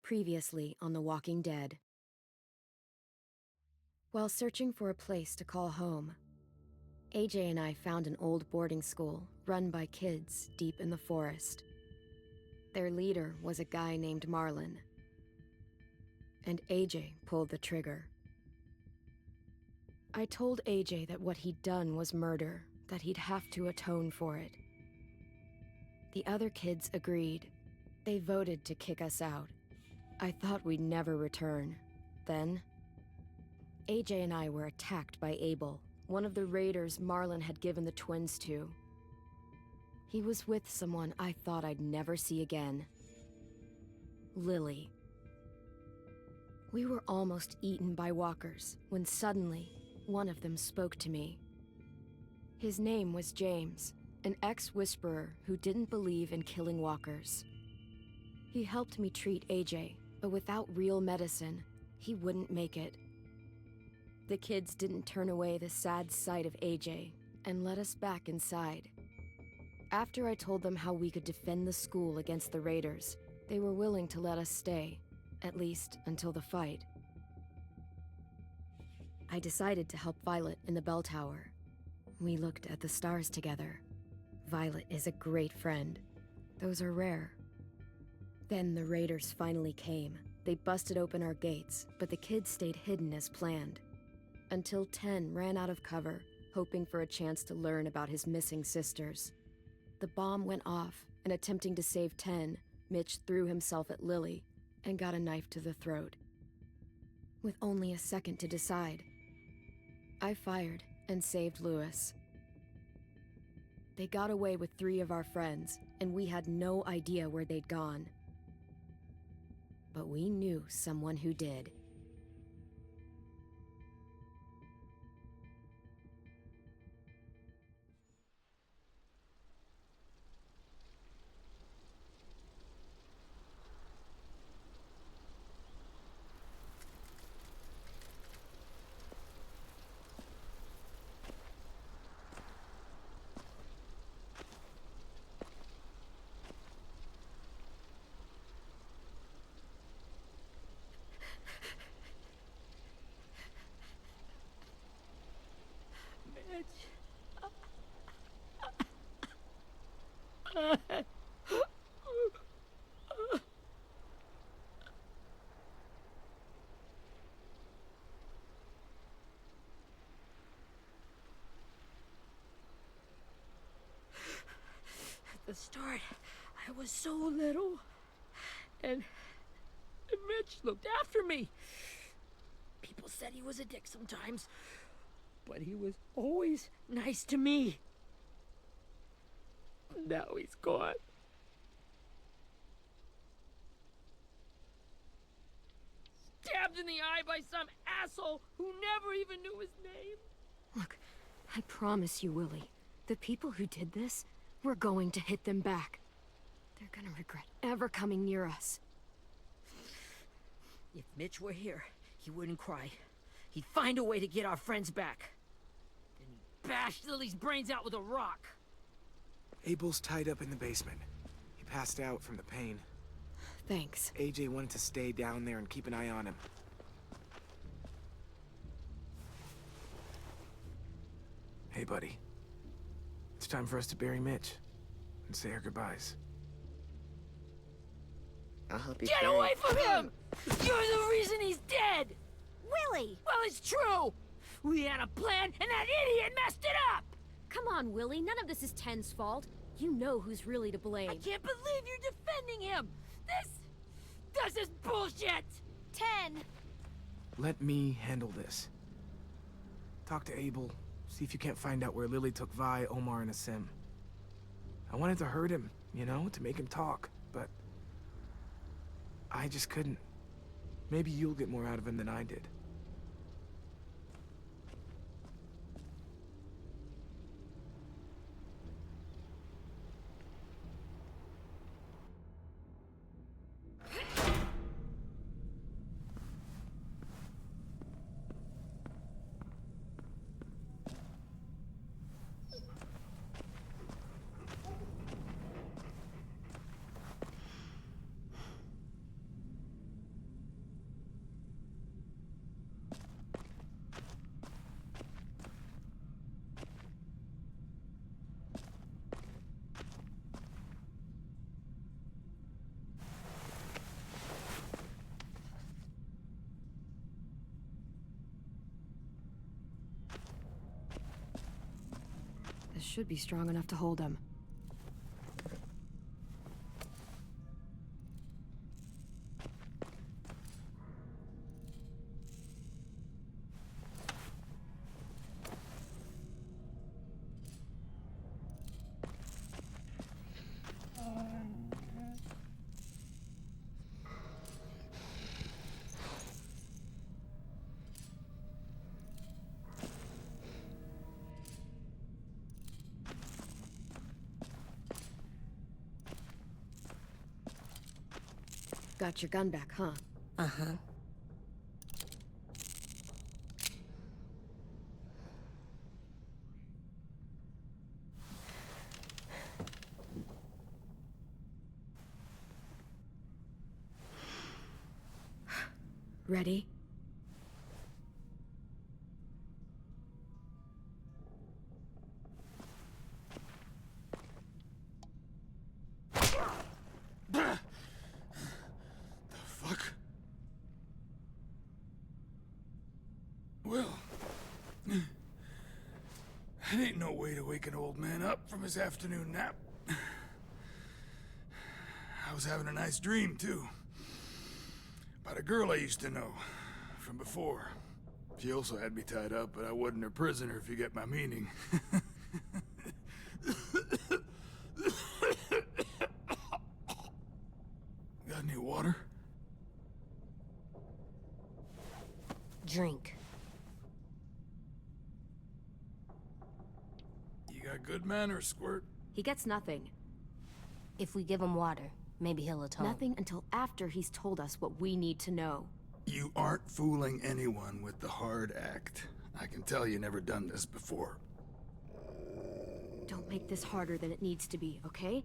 Previously on The Walking Dead. While searching for a place to call home, AJ and I found an old boarding school run by kids deep in the forest. Their leader was a guy named Marlon, and AJ pulled the trigger. I told AJ that what he'd done was murder, that he'd have to atone for it. The other kids agreed. They voted to kick us out. I thought we'd never return. Then, AJ and I were attacked by Abel, one of the raiders Marlon had given the twins to. He was with someone I thought I'd never see again. Lily. We were almost eaten by walkers when suddenly, one of them spoke to me. His name was James, an ex-whisperer who didn't believe in killing walkers. He helped me treat AJ, but without real medicine, he wouldn't make it. The kids didn't turn away the sad sight of AJ and let us back inside. After I told them how we could defend the school against the raiders, they were willing to let us stay, at least until the fight. I decided to help Violet in the bell tower. We looked at the stars together. Violet is a great friend. Those are rare. Then the raiders finally came. They busted open our gates, but the kids stayed hidden as planned. Until 10 ran out of cover, hoping for a chance to learn about his missing sisters. The bomb went off, and attempting to save 10, Mitch threw himself at Lily and got a knife to the throat. With only a second to decide, I fired and saved Lewis. They got away with 3 of our friends, and we had no idea where they'd gone. But we knew someone who did. Mitch. At the start, I was so little, and Mitch looked after me. People said he was a dick sometimes, but he was always nice to me. Now he's gone. Stabbed in the eye by some asshole who never even knew his name. Look, I promise you, Willie, the people who did this, we're going to hit them back. They're gonna regret ever coming near us. If Mitch were here, he wouldn't cry. He'd find a way to get our friends back. Then he'd bash Lily's brains out with a rock. Abel's tied up in the basement. He passed out from the pain. Thanks. AJ wanted to stay down there and keep an eye on him. Hey, buddy. It's time for us to bury Mitch and say our goodbyes. I'll help you. Get away from him! You're the reason he's dead! Willie! Well, it's true! We had a plan, and that idiot messed it up! Come on, Willie, none of this is Ten's fault. You know who's really to blame. I can't believe you're defending him! This is bullshit! 10! Let me handle this. Talk to Abel. See if you can't find out where Lily took Vi, Omar, and Asim. I wanted to hurt him, you know, to make him talk, but I just couldn't. Maybe you'll get more out of him than I did. should be strong enough to hold him. Got your gun back, huh? Uh-huh. Ready? Fuck. Well, it ain't no way to wake an old man up from his afternoon nap. I was having a nice dream, too. About a girl I used to know from before. She also had me tied up, but I wasn't her prisoner, if you get my meaning. Got any water? Drink. You got good manners, Squirt. He gets nothing. If we give him water, maybe he'll atone. Nothing until after he's told us what we need to know. You aren't fooling anyone with the hard act. I can tell you never done this before. Don't make this harder than it needs to be, okay?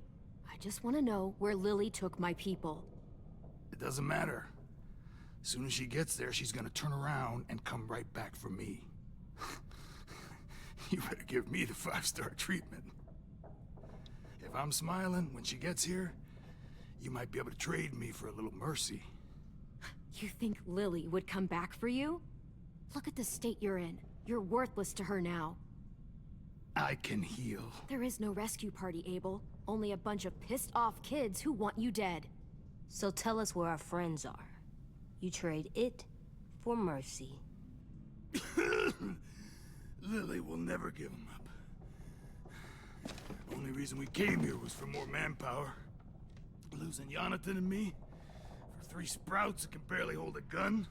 I just want to know where Lily took my people. It doesn't matter. As soon as she gets there, she's gonna turn around and come right back for me. You better give me the 5-star treatment. If I'm smiling when she gets here, you might be able to trade me for a little mercy. You think Lily would come back for you? Look at the state you're in. You're worthless to her now. I can heal. There is no rescue party, Abel. Only a bunch of pissed-off kids who want you dead. So tell us where our friends are. You trade it for mercy. Lily will never give him up. Only reason we came here was for more manpower. Losing Jonathan and me for 3 sprouts that can barely hold a gun.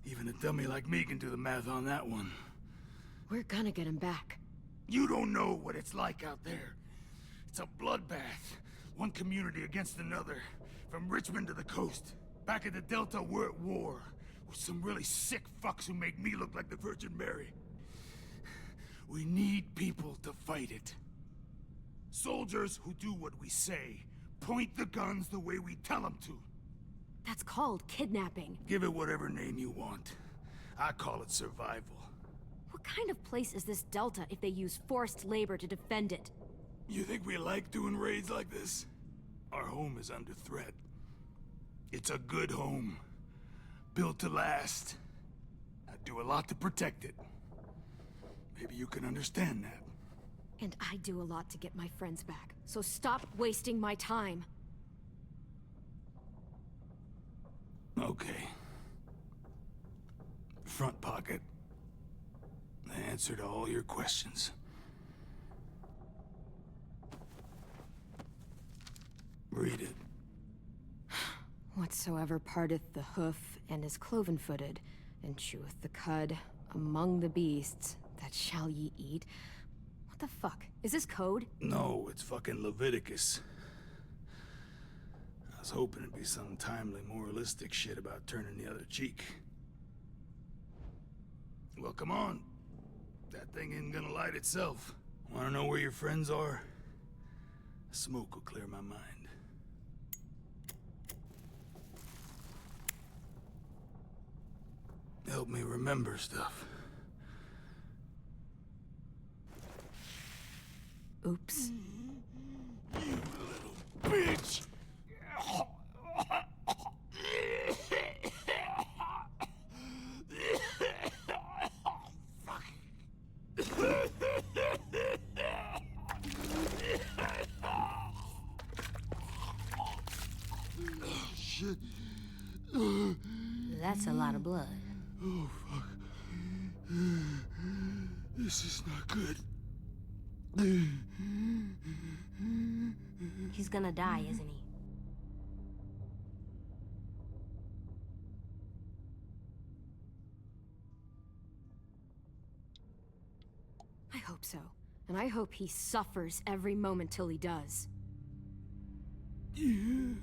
Even a dummy like me can do the math on that one. We're gonna get him back. You don't know what it's like out there. It's a bloodbath. One community against another. From Richmond to the coast. Back at the Delta, we're at war. With some really sick fucks who make me look like the Virgin Mary. We need people to fight it. Soldiers who do what we say. Point the guns the way we tell them to. That's called kidnapping. Give it whatever name you want. I call it survival. What kind of place is this Delta if they use forced labor to defend it? You think we like doing raids like this? Our home is under threat. It's a good home. Built to last. I do a lot to protect it. Maybe you can understand that. And I do a lot to get my friends back. So stop wasting my time. Okay. Front pocket. The answer to all your questions. Read it. Whatsoever parteth the hoof and is cloven-footed, and cheweth the cud among the beasts, that shall ye eat. What the fuck? Is this code? No, it's fucking Leviticus. I was hoping it'd be some timely, moralistic shit about turning the other cheek. Well, come on. That thing ain't gonna light itself. Wanna know where your friends are? Smoke will clear my mind. Help me remember stuff. Oops. You little bitch! Fuck. shit. That's a lot of blood. Oh, fuck. This is not good. He's gonna die, isn't he? I hope so. And I hope he suffers every moment till he does. You're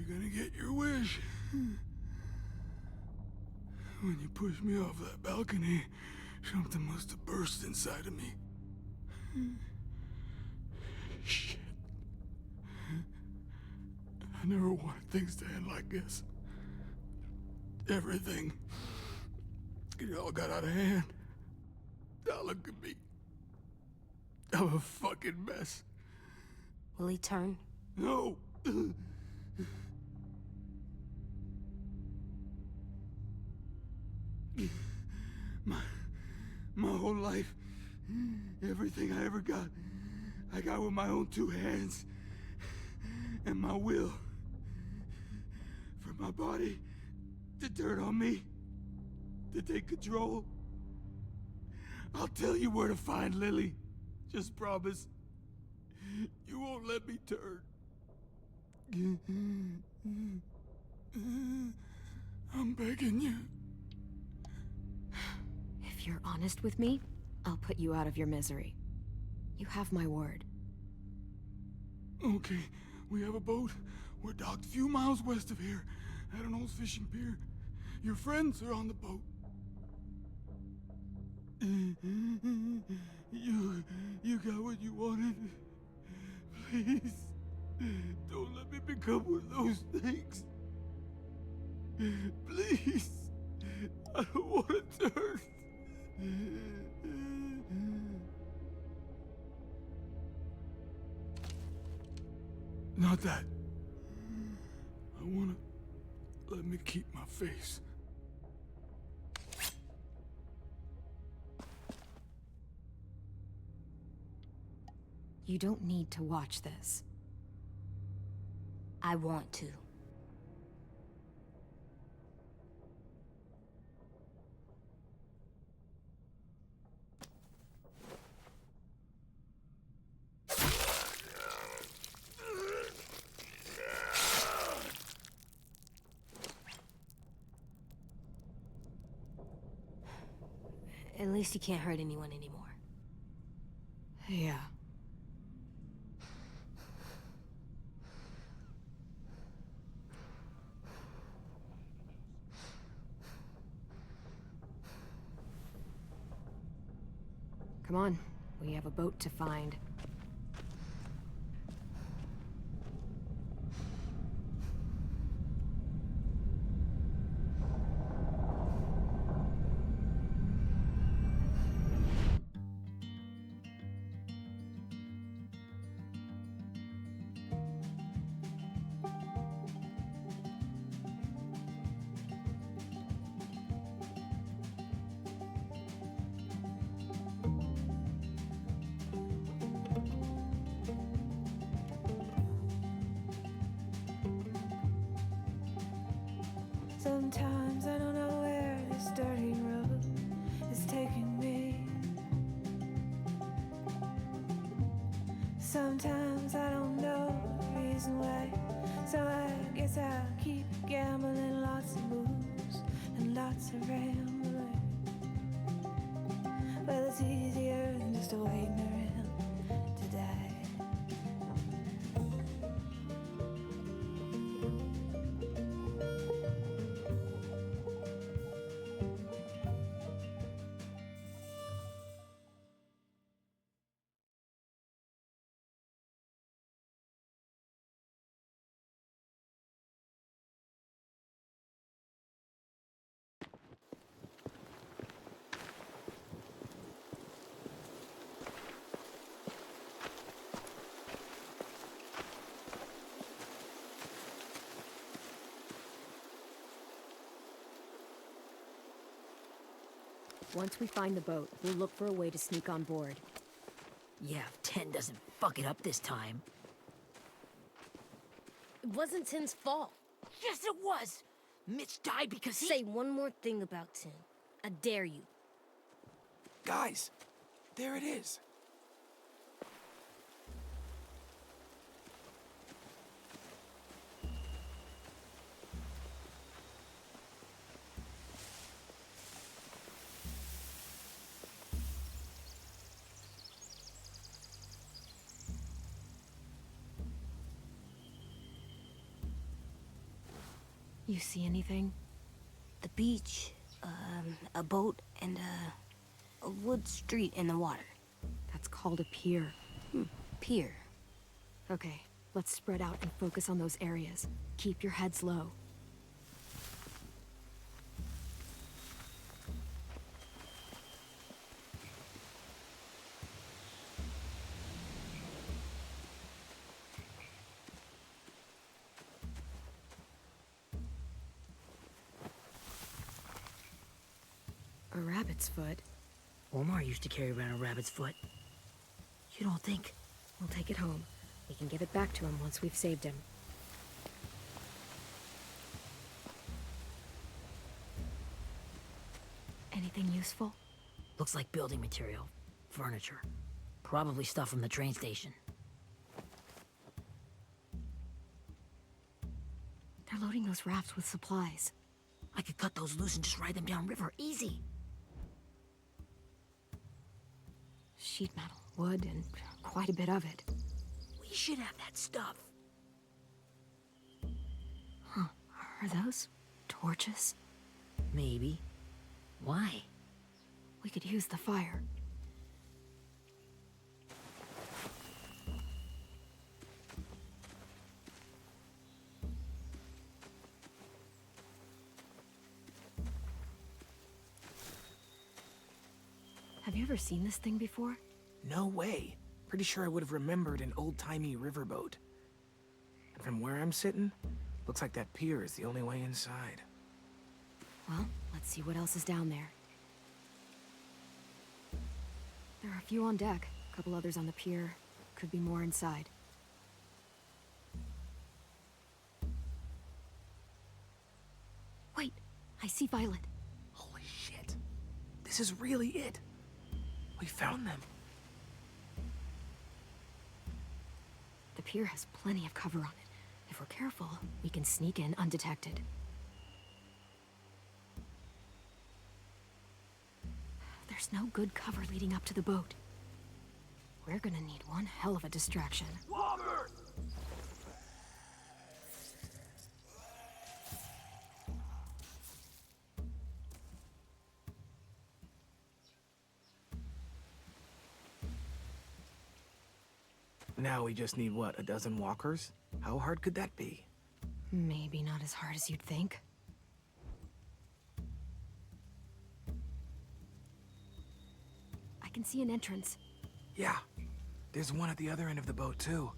gonna get your wish. When you pushed me off that balcony, something must have burst inside of me. Shit. I never wanted things to end like this. Everything. It all got out of hand. Now look at me. I'm a fucking mess. Will he turn? No! My whole life, everything I ever got, I got with my own two hands and my will. For my body to turn on me, to take control. I'll tell you where to find Lily. Just promise. You won't let me turn. I'm begging you. If you're honest with me, I'll put you out of your misery. You have my word. Okay, we have a boat. We're docked a few miles west of here, at an old fishing pier. Your friends are on the boat. You got what you wanted. Please, don't let me become one of those things. Please, I don't want to turn. Not that. I wanna let me keep my face. You don't need to watch this. I want to. At least he can't hurt anyone anymore. Yeah. Come on, we have a boat to find. Sometimes I don't know where this dirty road is taking me. Sometimes I don't know the reason why. So I guess I'll keep gambling, lots of moves and lots of rambling. Well, it's easier than just waiting around to die. Once we find the boat, we'll look for a way to sneak on board. Yeah, if 10 doesn't fuck it up this time. It wasn't Tin's fault. Yes, it was! Mitch died because he... Say one more thing about Tin. I dare you. Guys, there it is. You see anything? The beach, a boat, and a wood street in the water. That's called a pier. Pier. Okay, let's spread out and focus on those areas. Keep your heads low. A rabbit's foot? Omar used to carry around a rabbit's foot. You don't think... We'll take it home. We can give it back to him once we've saved him. Anything useful? Looks like building material. Furniture. Probably stuff from the train station. They're loading those rafts with supplies. I could cut those loose and just ride them downriver. Easy. Sheet metal, wood, and quite a bit of it. We should have that stuff. Huh. Are those torches? Maybe. Why? We could use the fire. Have you ever seen this thing before? No way. Pretty sure I would have remembered an old-timey riverboat. And from where I'm sitting, looks like that pier is the only way inside. Well, let's see what else is down there. There are a few on deck, a couple others on the pier. Could be more inside. Wait, I see Violet. Holy shit. This is really it. We found them. The pier has plenty of cover on it. If we're careful, we can sneak in undetected. There's no good cover leading up to the boat. We're gonna need one hell of a distraction. Water! Now we just need, what, a dozen walkers? How hard could that be? Maybe not as hard as you'd think. I can see an entrance. Yeah. There's one at the other end of the boat, too.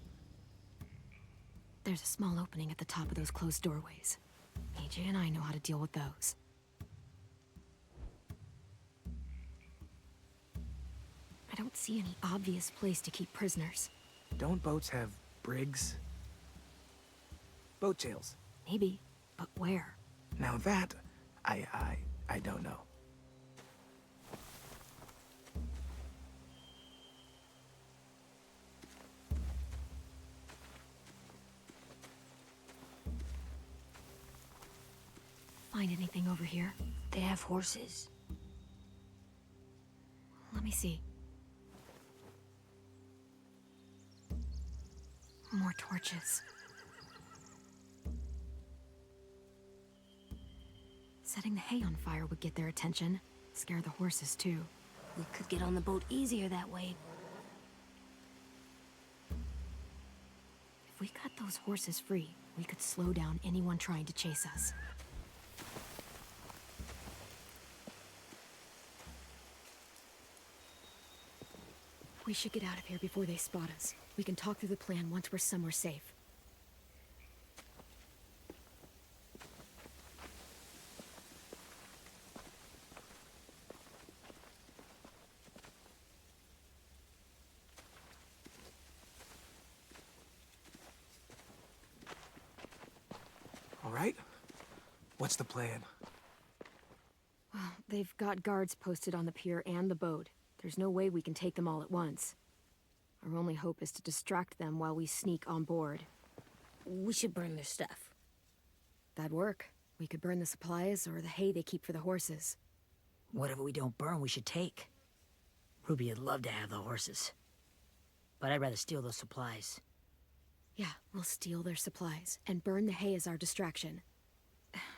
There's a small opening at the top of those closed doorways. AJ and I know how to deal with those. I don't see any obvious place to keep prisoners. Don't boats have brigs? Boat jails. Maybe, but where? Now that, I don't know. Find anything over here? They have horses. Let me see. More torches. Setting the hay on fire would get their attention. Scare the horses, too. We could get on the boat easier that way. If we cut those horses free, we could slow down anyone trying to chase us. We should get out of here before they spot us. We can talk through the plan once we're somewhere safe. right? What's the plan? Well, they've got guards posted on the pier and the boat. There's no way we can take them all at once. Our only hope is to distract them while we sneak on board. We should burn their stuff. That'd work. We could burn the supplies or the hay they keep for the horses. Whatever we don't burn, we should take. Ruby would love to have the horses. But I'd rather steal those supplies. Yeah, we'll steal their supplies and burn the hay as our distraction.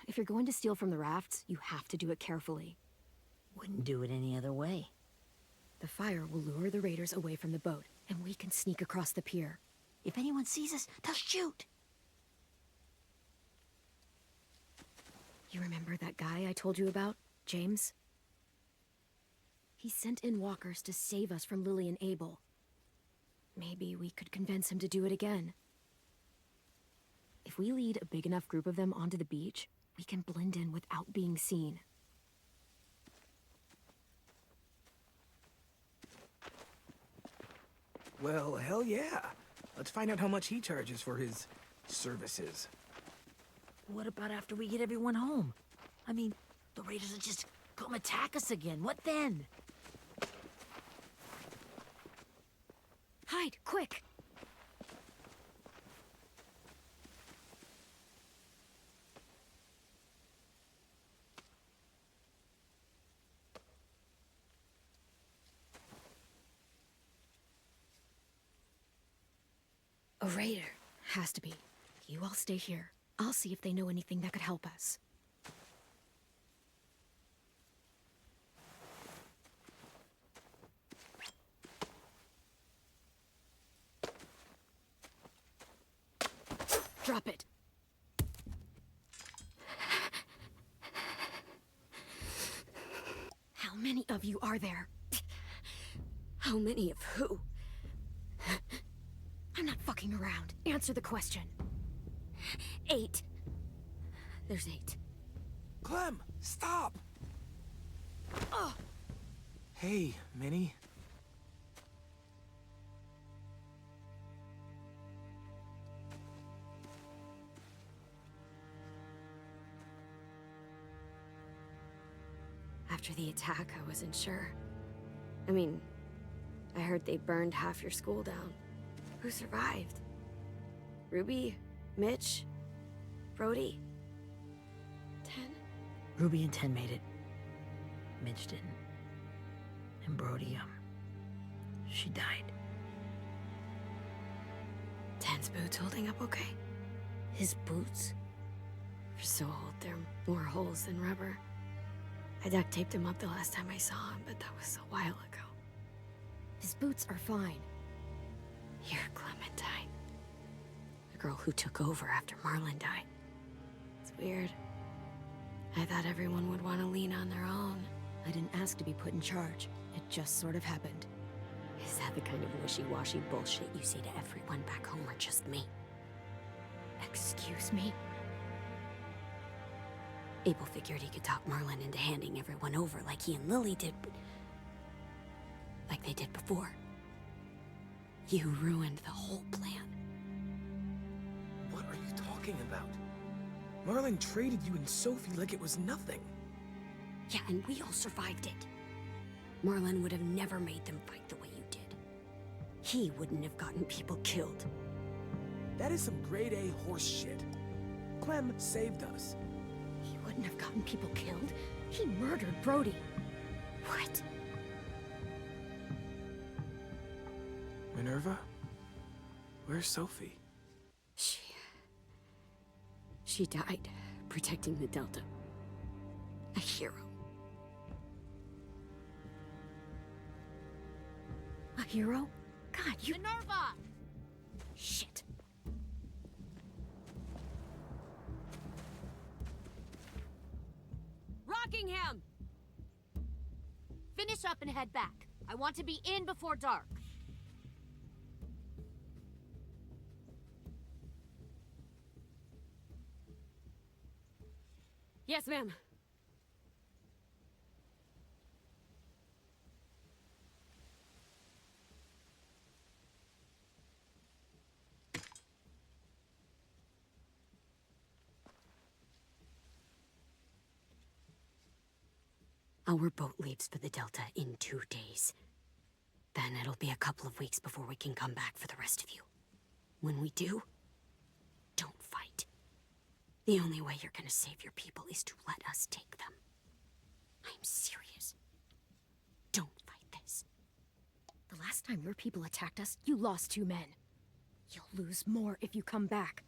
If you're going to steal from the rafts, you have to do it carefully. Wouldn't do it any other way. The fire will lure the raiders away from the boat, and we can sneak across the pier. If anyone sees us, they'll shoot. You remember that guy I told you about, James? He sent in walkers to save us from Lily and Abel. Maybe we could convince him to do it again. If we lead a big enough group of them onto the beach, we can blend in without being seen. Well, hell yeah. Let's find out how much he charges for his services. What about after we get everyone home? I mean, the raiders will just come attack us again. What then? Hide, quick! A raider. Has to be. You all stay here. I'll see if they know anything that could help us. Drop it. How many of you are there? How many of who? I'm not fucking around. Answer the question. 8. There's 8. Clem, stop! Oh! Hey, Minnie. After the attack, I wasn't sure. I mean, I heard they burned half your school down. Who survived? Ruby? Mitch? Brody? 10? Ruby and 10 made it. Mitch didn't. And Brody, she died. 10's boots holding up okay? His boots? They're so old, they're more holes than rubber. I duct taped him up the last time I saw him, but that was a while ago. His boots are fine. You're Clementine. The girl who took over after Marlon died. It's weird. I thought everyone would want to lean on their own. I didn't ask to be put in charge. It just sort of happened. Is that the kind of wishy-washy bullshit you say to everyone back home or just me? Excuse me? Abel figured he could talk Marlon into handing everyone over like he and Lily did, but... like they did before. You ruined the whole plan. What are you talking about? Marlon traded you and Sophie like it was nothing. Yeah, and we all survived it. Marlon would have never made them fight the way you did. He wouldn't have gotten people killed. That is some grade A horse shit. Clem saved us. He wouldn't have gotten people killed. He murdered Brody. What? Minerva? Where's Sophie? She died protecting the Delta. A hero. A hero? God, you... Minerva! Shit. Rockingham! Finish up and head back. I want to be in before dark. Yes, ma'am. Our boat leaves for the Delta in 2 days. Then it'll be a couple of weeks before we can come back for the rest of you. When we do, don't fight. The only way you're gonna save your people is to let us take them. I'm serious. Don't fight this. The last time your people attacked us, you lost 2 men. You'll lose more if you come back.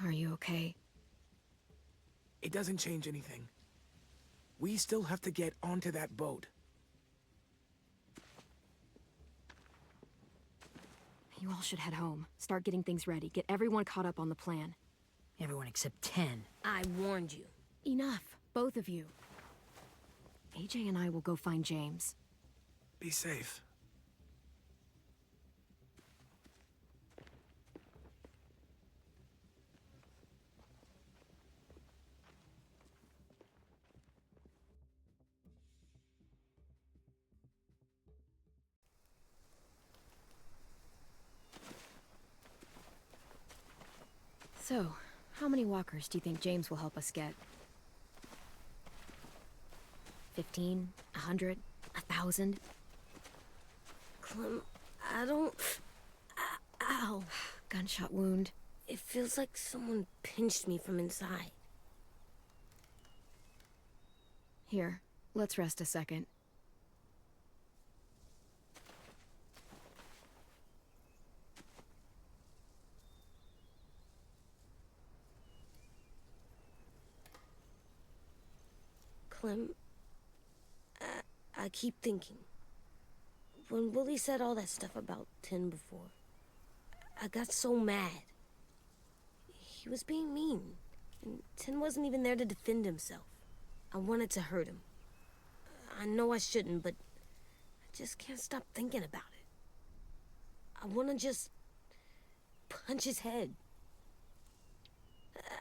Are you okay? It doesn't change anything. We still have to get onto that boat. You all should head home. Start getting things ready. Get everyone caught up on the plan. Everyone except 10. I warned you. Enough, both of you. AJ and I will go find James. Be safe. So, how many walkers do you think James will help us get? 15? 100? 1,000? Clem, I don't... Ow. Gunshot wound. It feels like someone pinched me from inside. Here, let's rest a second. Clem, I keep thinking. When Willie said all that stuff about Tin before, I got so mad. He was being mean, and Tin wasn't even there to defend himself. I wanted to hurt him. I know I shouldn't, but I just can't stop thinking about it. I want to just punch his head.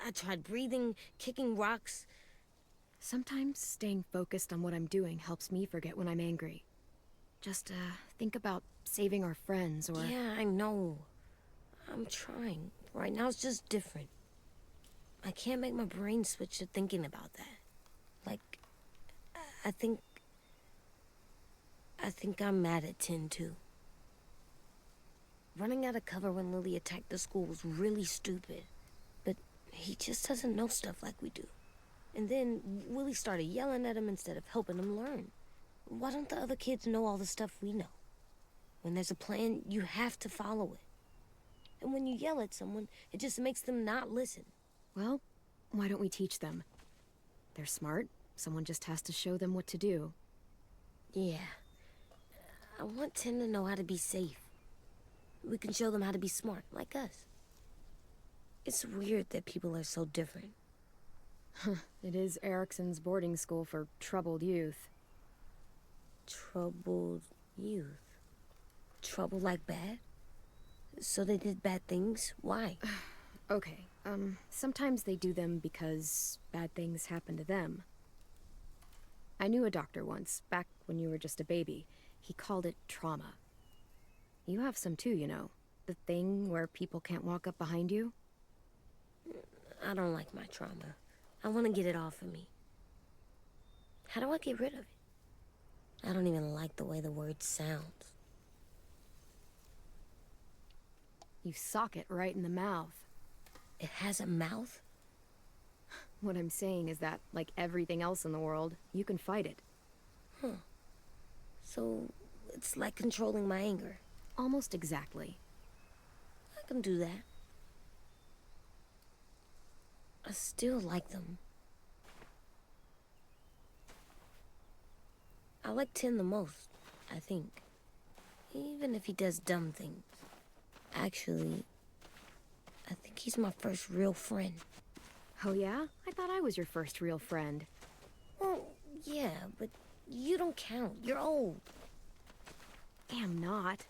I tried breathing, kicking rocks. Sometimes staying focused on what I'm doing helps me forget when I'm angry. Just, think about saving our friends or... Yeah, I know. I'm trying. Right now it's just different. I can't make my brain switch to thinking about that. Like, I think I'm mad at Tin, too. Running out of cover when Lily attacked the school was really stupid. But he just doesn't know stuff like we do. And then Willie started yelling at him instead of helping him learn. Why don't the other kids know all the stuff we know? When there's a plan, you have to follow it. And when you yell at someone, it just makes them not listen. Well, why don't we teach them? They're smart. Someone just has to show them what to do. Yeah. I want Tim to know how to be safe. We can show them how to be smart, like us. It's weird that people are so different. It is Erickson's boarding school for troubled youth. Troubled youth? Trouble like bad? So they did bad things? Why? Okay, sometimes they do them because bad things happen to them. I knew a doctor once, back when you were just a baby. He called it trauma. You have some too, you know. The thing where people can't walk up behind you. I don't like my trauma. I want to get it off of me. How do I get rid of it? I don't even like the way the word sounds. You sock it right in the mouth. It has a mouth? What I'm saying is that, like everything else in the world, you can fight it. Huh. So, it's like controlling my anger. Almost exactly. I can do that. I still like them. I like Tin the most, I think. Even if he does dumb things. Actually, I think he's my first real friend. Oh yeah? I thought I was your first real friend. Well, yeah, but you don't count. You're old. Am not.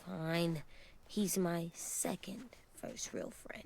Fine. He's my second first real friend.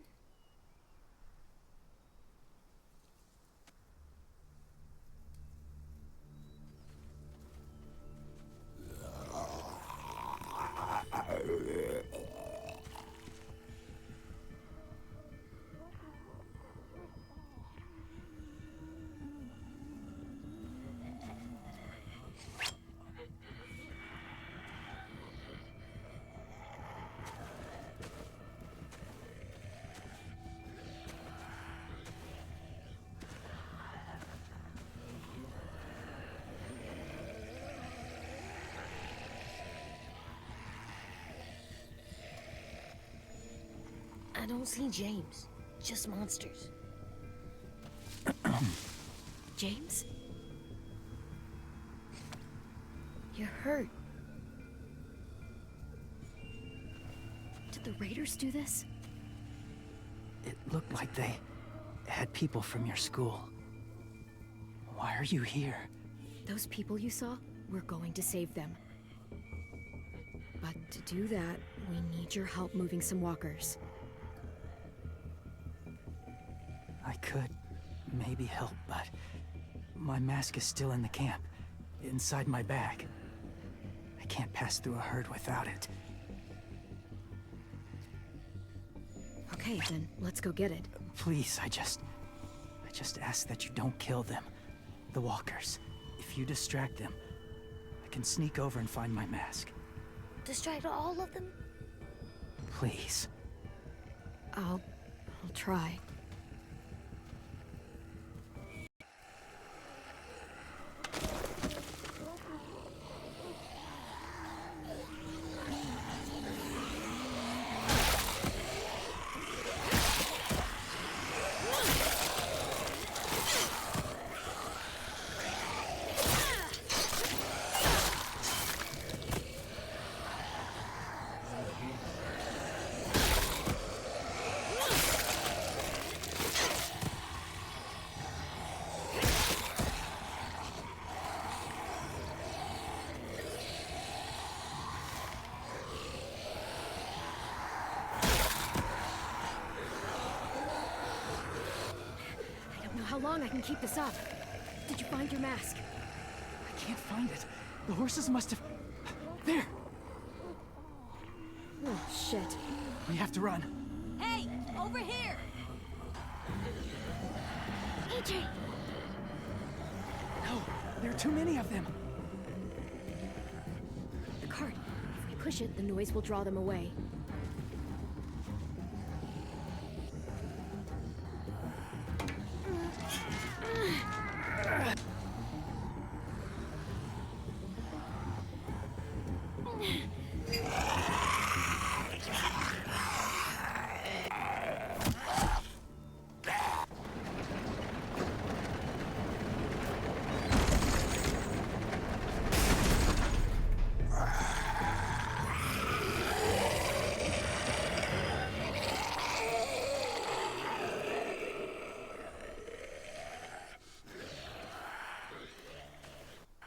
don't see James. Just monsters. James? You're hurt. Did the raiders do this? It looked like they had people from your school. Why are you here? Those people you saw, we're going to save them. But to do that, we need your help moving some walkers. I could maybe help, but my mask is still in the camp, inside my bag. I can't pass through a herd without it. Okay, then let's go get it. Please, I just ask that you don't kill them. The walkers. If you distract them, I can sneak over and find my mask. Distract all of them? Please. I'll try. How long I can keep this up? Did you find your mask? I can't find it. The horses must have... There! Oh, shit. We have to run. Hey, over here! AJ! No, there are too many of them. The cart. If we push it, the noise will draw them away.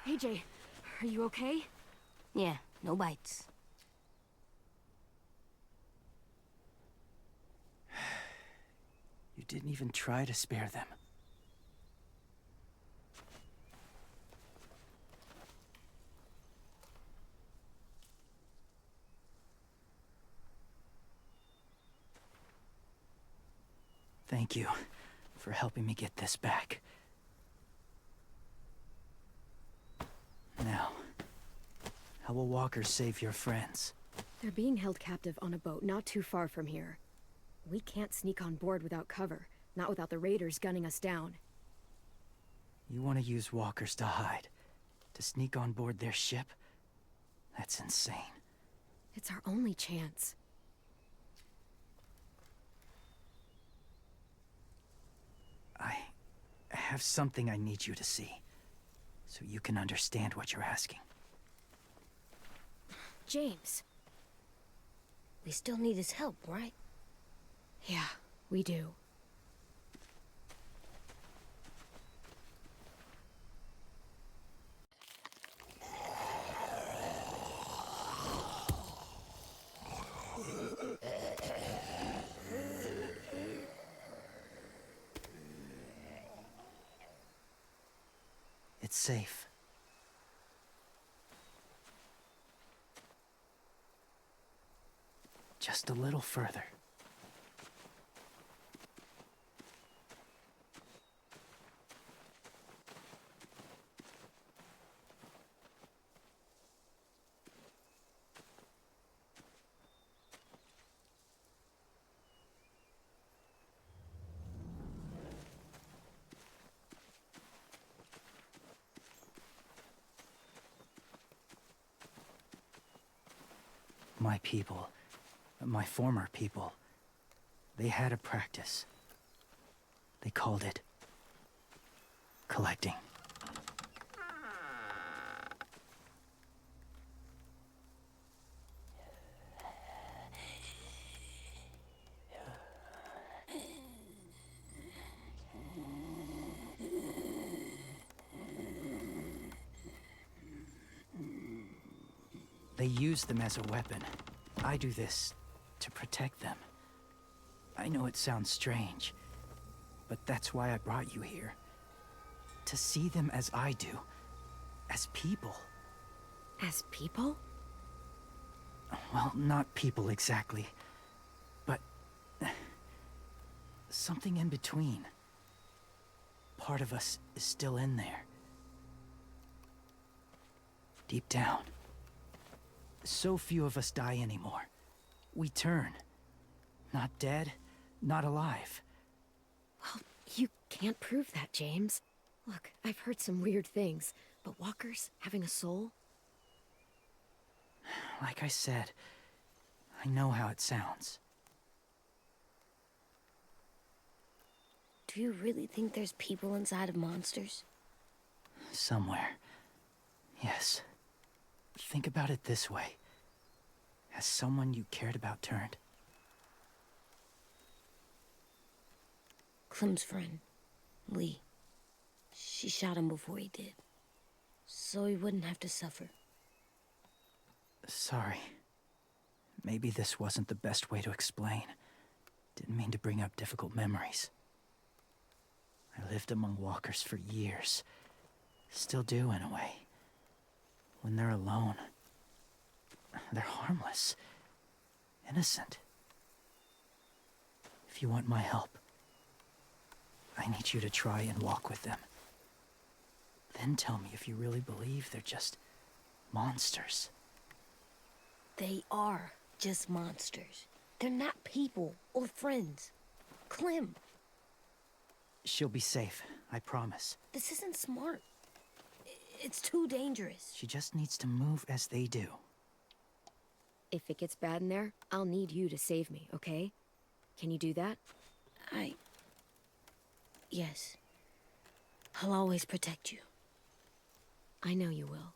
AJ, are you okay? Yeah, no bites. You didn't even try to spare them. Thank you for helping me get this back. Now, how will walkers save your friends? They're being held captive on a boat not too far from here. We can't sneak on board without cover, not without the raiders gunning us down. You want to use walkers to hide? To sneak on board their ship? That's insane. It's our only chance. I have something I need you to see, so you can understand what you're asking. James. We still need his help, right? Yeah, we do. It's safe. Just a little further. My people, my former people, They had a practice. They called it collecting. They use them as a weapon. I do this to protect them. I know it sounds strange, but that's why I brought you here. To see them as I do. As people. As people? Well, not people exactly, but something in between. Part of us is still in there. Deep down. So few of us die anymore. We turn. Not dead, not alive. Well, you can't prove that, James. Look, I've heard some weird things, but walkers having a soul? Like I said, I know how it sounds. Do you really think there's people inside of monsters? Somewhere. Yes. Think about it this way. Has someone you cared about turned? Clem's friend, Lee. She shot him before he did. So he wouldn't have to suffer. Sorry. Maybe this wasn't the best way to explain. Didn't mean to bring up difficult memories. I lived among walkers for years. Still do, in a way. When they're alone, they're harmless. Innocent. If you want my help, I need you to try and walk with them. Then tell me if you really believe they're just monsters. They are just monsters. They're not people or friends. Clem, She'll be safe, I promise. this isn't smart. It's too dangerous. She just needs to move as they do. If it gets bad in there, I'll need you to save me, okay? Can you do that? Yes. I'll always protect you. I know you will.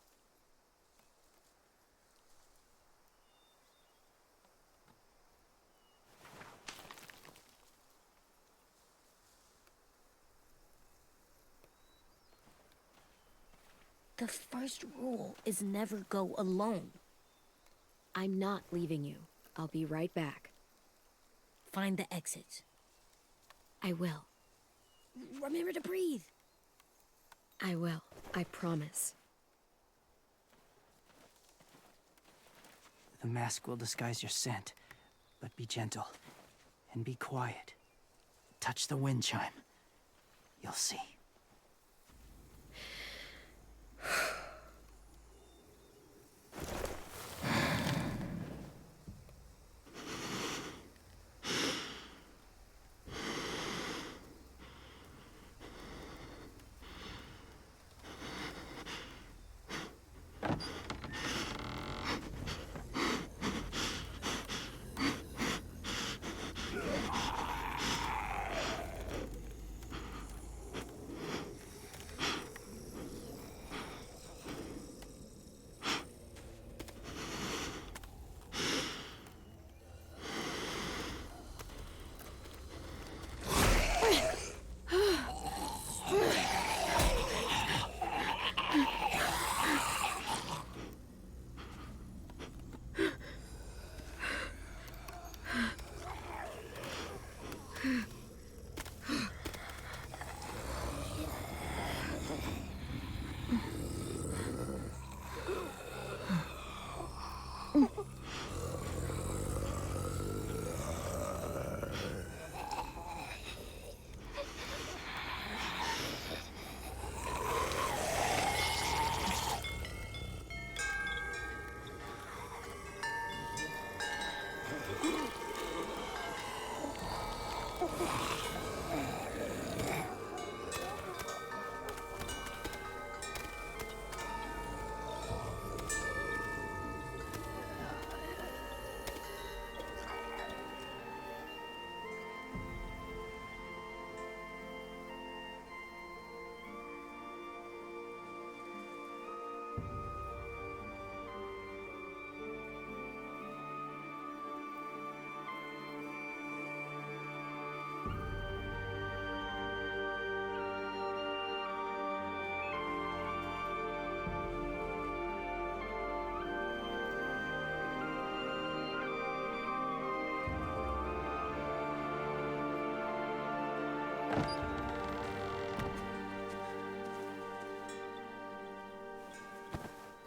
The first rule is never go alone. I'm not leaving you. I'll be right back. Find the exits. I will. Remember to breathe. I will. I promise. The mask will disguise your scent, but be gentle and be quiet. Touch the wind chime. You'll see.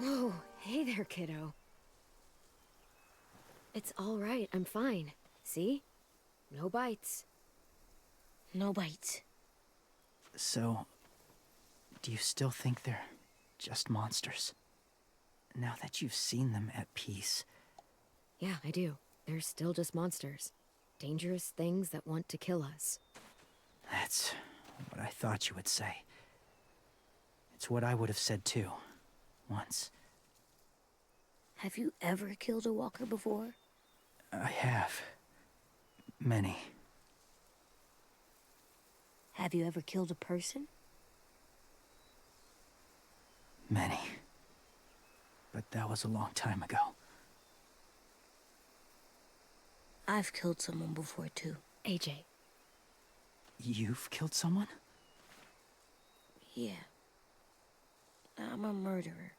Whoa, hey there, kiddo. It's all right, I'm fine. See? No bites. No bites. So, do you still think they're just monsters? Now that you've seen them at peace. Yeah, I do. They're still just monsters. Dangerous things that want to kill us. That's what I thought you would say. It's what I would have said too, once. Have you ever killed a walker before? I have. Many. Have you ever killed a person? Many. But that was a long time ago. I've killed someone before too. AJ. You've killed someone? Yeah. I'm a murderer.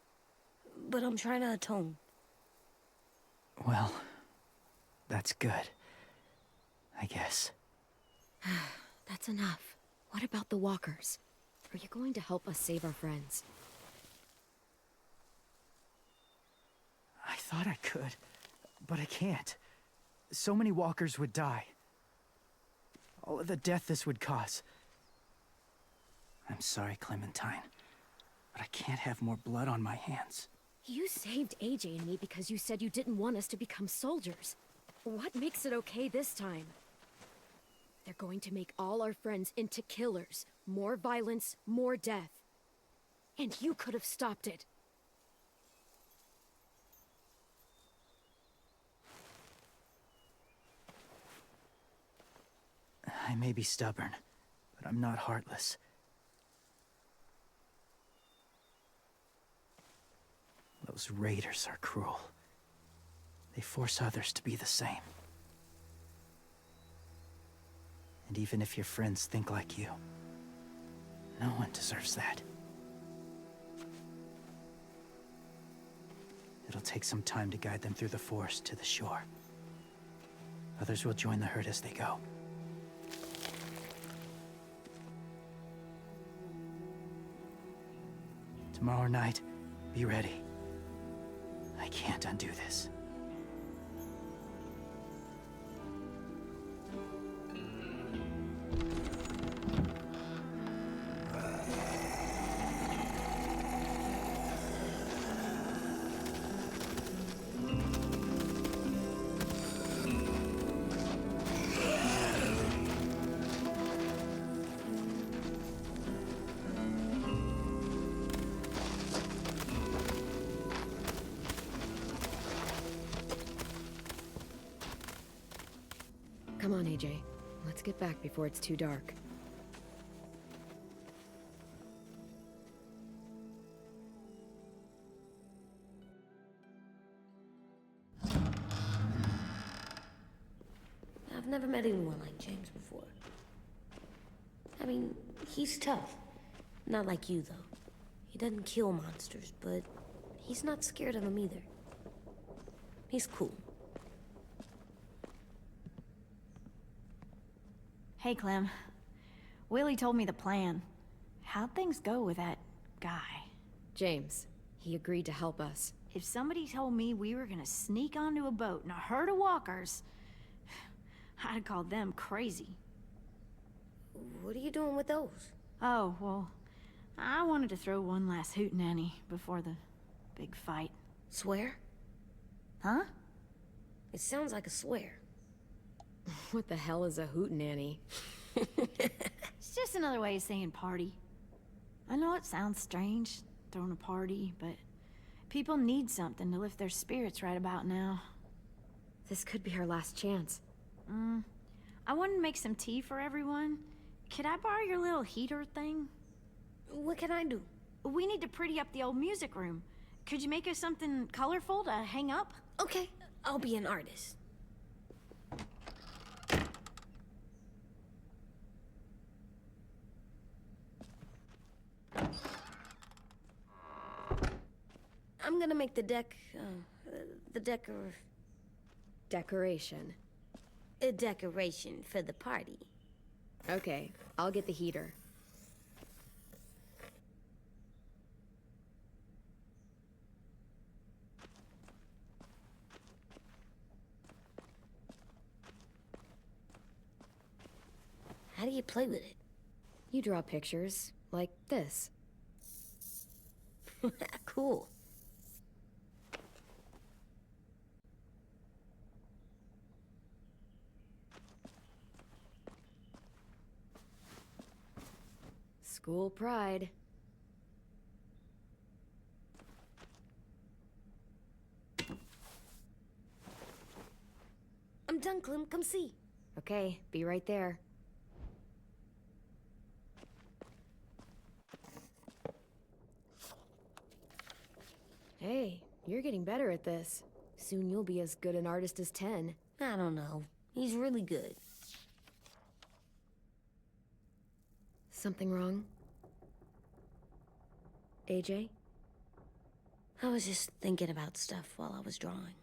But I'm trying to atone. Well, that's good. I guess. That's enough. What about the walkers? Are you going to help us save our friends? I thought I could, but I can't. So many walkers would die. All of the death this would cause. I'm sorry, Clementine, but I can't have more blood on my hands. You saved AJ and me because you said you didn't want us to become soldiers. What makes it okay this time? They're going to make all our friends into killers. More violence, more death. And you could have stopped it. I may be stubborn, but I'm not heartless. Those raiders are cruel. They force others to be the same. And even if your friends think like you, no one deserves that. It'll take some time to guide them through the forest to the shore. Others will join the herd as they go. Tomorrow night, be ready. I can't undo this. Come on, AJ. Let's get back before it's too dark. I've never met anyone like James before. I mean, he's tough. Not like you, though. He doesn't kill monsters, but he's not scared of them either. He's cool. Hey, Clem. Willie told me the plan. How'd things go with that guy? James, he agreed to help us. If somebody told me we were gonna sneak onto a boat in a herd of walkers, I'd call them crazy. What are you doing with those? Oh, well, I wanted to throw one last hootenanny before the big fight. Swear? Huh? It sounds like a swear. What the hell is a hootenanny? It's just another way of saying party. I know it sounds strange, throwing a party, but people need something to lift their spirits right about now. This could be our last chance. I wanted to make some tea for everyone. Could I borrow your little heater thing? What can I do? We need to pretty up the old music room. Could you make us something colorful to hang up? Okay, I'll be an artist. I'm gonna make the Decoration. a decoration for the party. Okay, I'll get the heater. How do you play with it? You draw pictures, like this. Cool. School pride. I'm done, Clem. Come see. Okay, be right there. Hey, you're getting better at this. Soon you'll be as good an artist as 10. I don't know. He's really good. Something wrong? AJ? I was just thinking about stuff while I was drawing.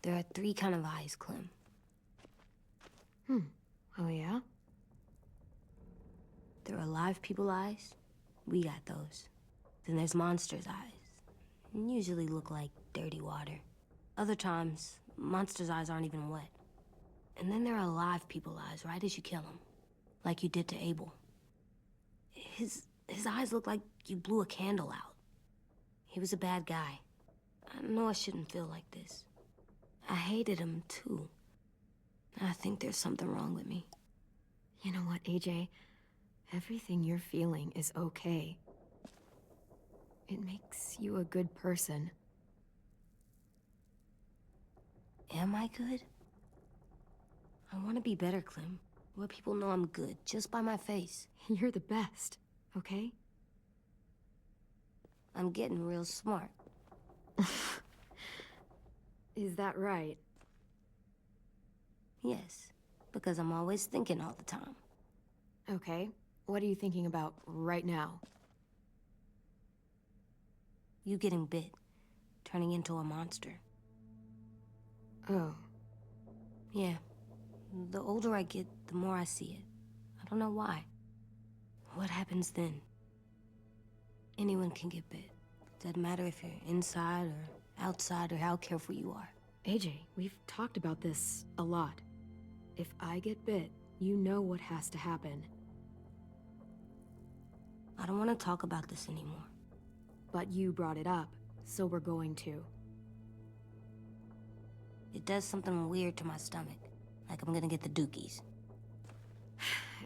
There are 3 kind of eyes, Clem. Oh yeah? There are live people eyes. We got those. Then there's monsters' eyes. Usually look like dirty water. Other times, monsters' eyes aren't even wet. And then there are live people eyes right as you kill him. Like you did to Abel. His eyes look like you blew a candle out. He was a bad guy. I know I shouldn't feel like this. I hated him too. I think there's something wrong with me. You know what, AJ? Everything you're feeling is okay. It makes you a good person. Am I good? I want to be better, Clem. Where people know I'm good, just by my face. You're the best, okay? I'm getting real smart. Is that right? Yes, because I'm always thinking all the time. Okay. What are you thinking about right now? You getting bit, turning into a monster. Oh. Yeah. The older I get, the more I see it. I don't know why. What happens then? Anyone can get bit. Doesn't matter if you're inside or outside or how careful you are. AJ, we've talked about this a lot. If I get bit, you know what has to happen. I don't want to talk about this anymore. But you brought it up, so we're going to. It does something weird to my stomach. Like I'm gonna get the dookies.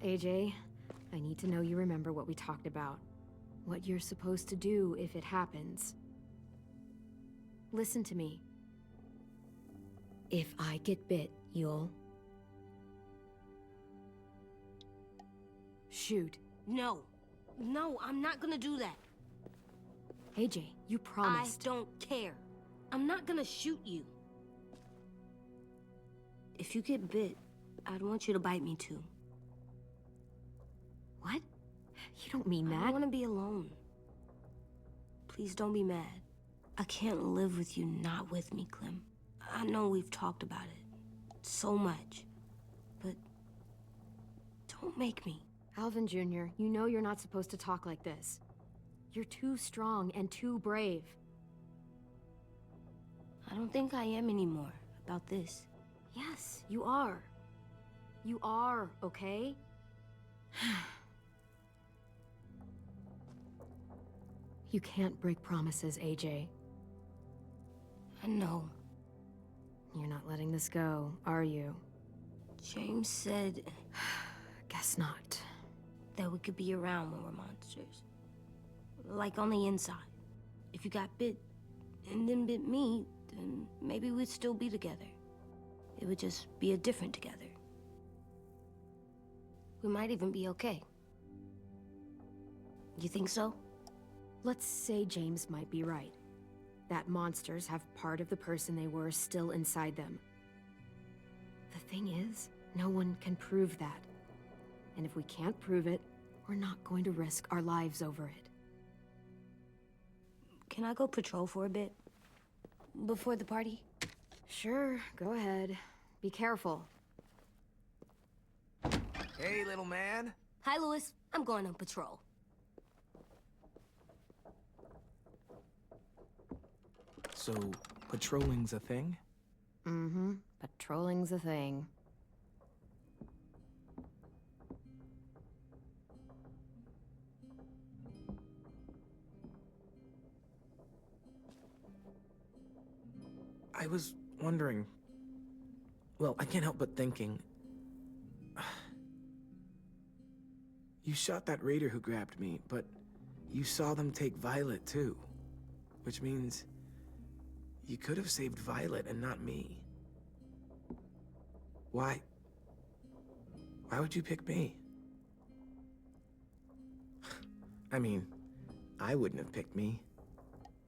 AJ, I need to know you remember what we talked about. What you're supposed to do if it happens. Listen to me. If I get bit, you'll... shoot. No. No, I'm not gonna do that. AJ, you promised. I don't care. I'm not gonna shoot you. If you get bit, I'd want you to bite me too. What? You don't mean I that. don't want to be alone. Please don't be mad. I can't live with you not with me, Clem. I know we've talked about it so much, but don't make me. Alvin Jr., you know you're not supposed to talk like this. You're too strong and too brave. I don't think I am anymore about this. Yes, you are. You are, okay? You can't break promises, AJ. I know. You're not letting this go, are you? James said Guess not. that we could be around when we're monsters. Like on the inside. If you got bit and then bit me, then maybe we'd still be together. It would just be a different together. We might even be okay. You think so? Let's say James might be right. That monsters have part of the person they were still inside them. The thing is, no one can prove that. And if we can't prove it, we're not going to risk our lives over it. Can I go patrol for a bit? before the party? Sure, go ahead. Be careful. Hey, little man. Hi, Louis. I'm going on patrol. So, patrolling's a thing? Mm-hmm. Patrolling's a thing. I was wondering... Well, I can't help but thinking... You shot that raider who grabbed me, but you saw them take Violet too. Which means... you could have saved Violet and not me. Why? Why would you pick me? I mean, I wouldn't have picked me.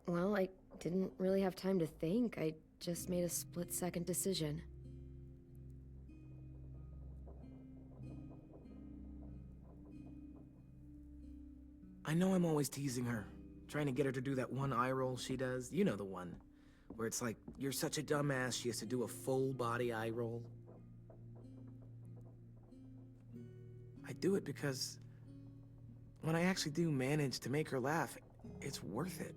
Well, I didn't really have time to think. I just made a split-second decision. I know I'm always teasing her, trying to get her to do that one eye roll she does. You know the one, where it's like, you're such a dumbass, she has to do a full-body eye roll. I do it because when I actually do manage to make her laugh, it's worth it.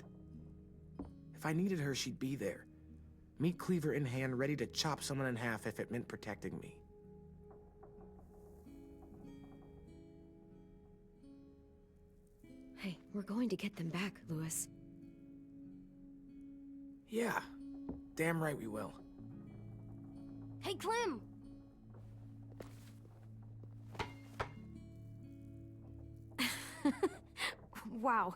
If I needed her, she'd be there. Meat cleaver in hand, ready to chop someone in half if it meant protecting me. Hey, we're going to get them back, Louis. Yeah, damn right we will. Hey, Clem! Wow,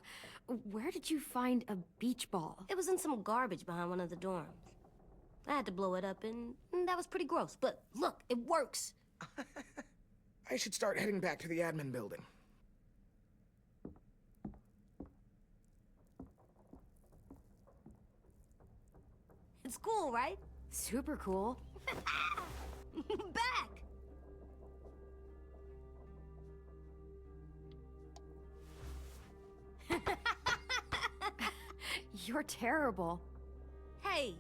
where did you find a beach ball? It was in some garbage behind one of the dorms. I had to blow it up, and that was pretty gross. But look, it works. I should start heading back to the admin building. It's cool, right? Super cool. Back! You're terrible. Hey!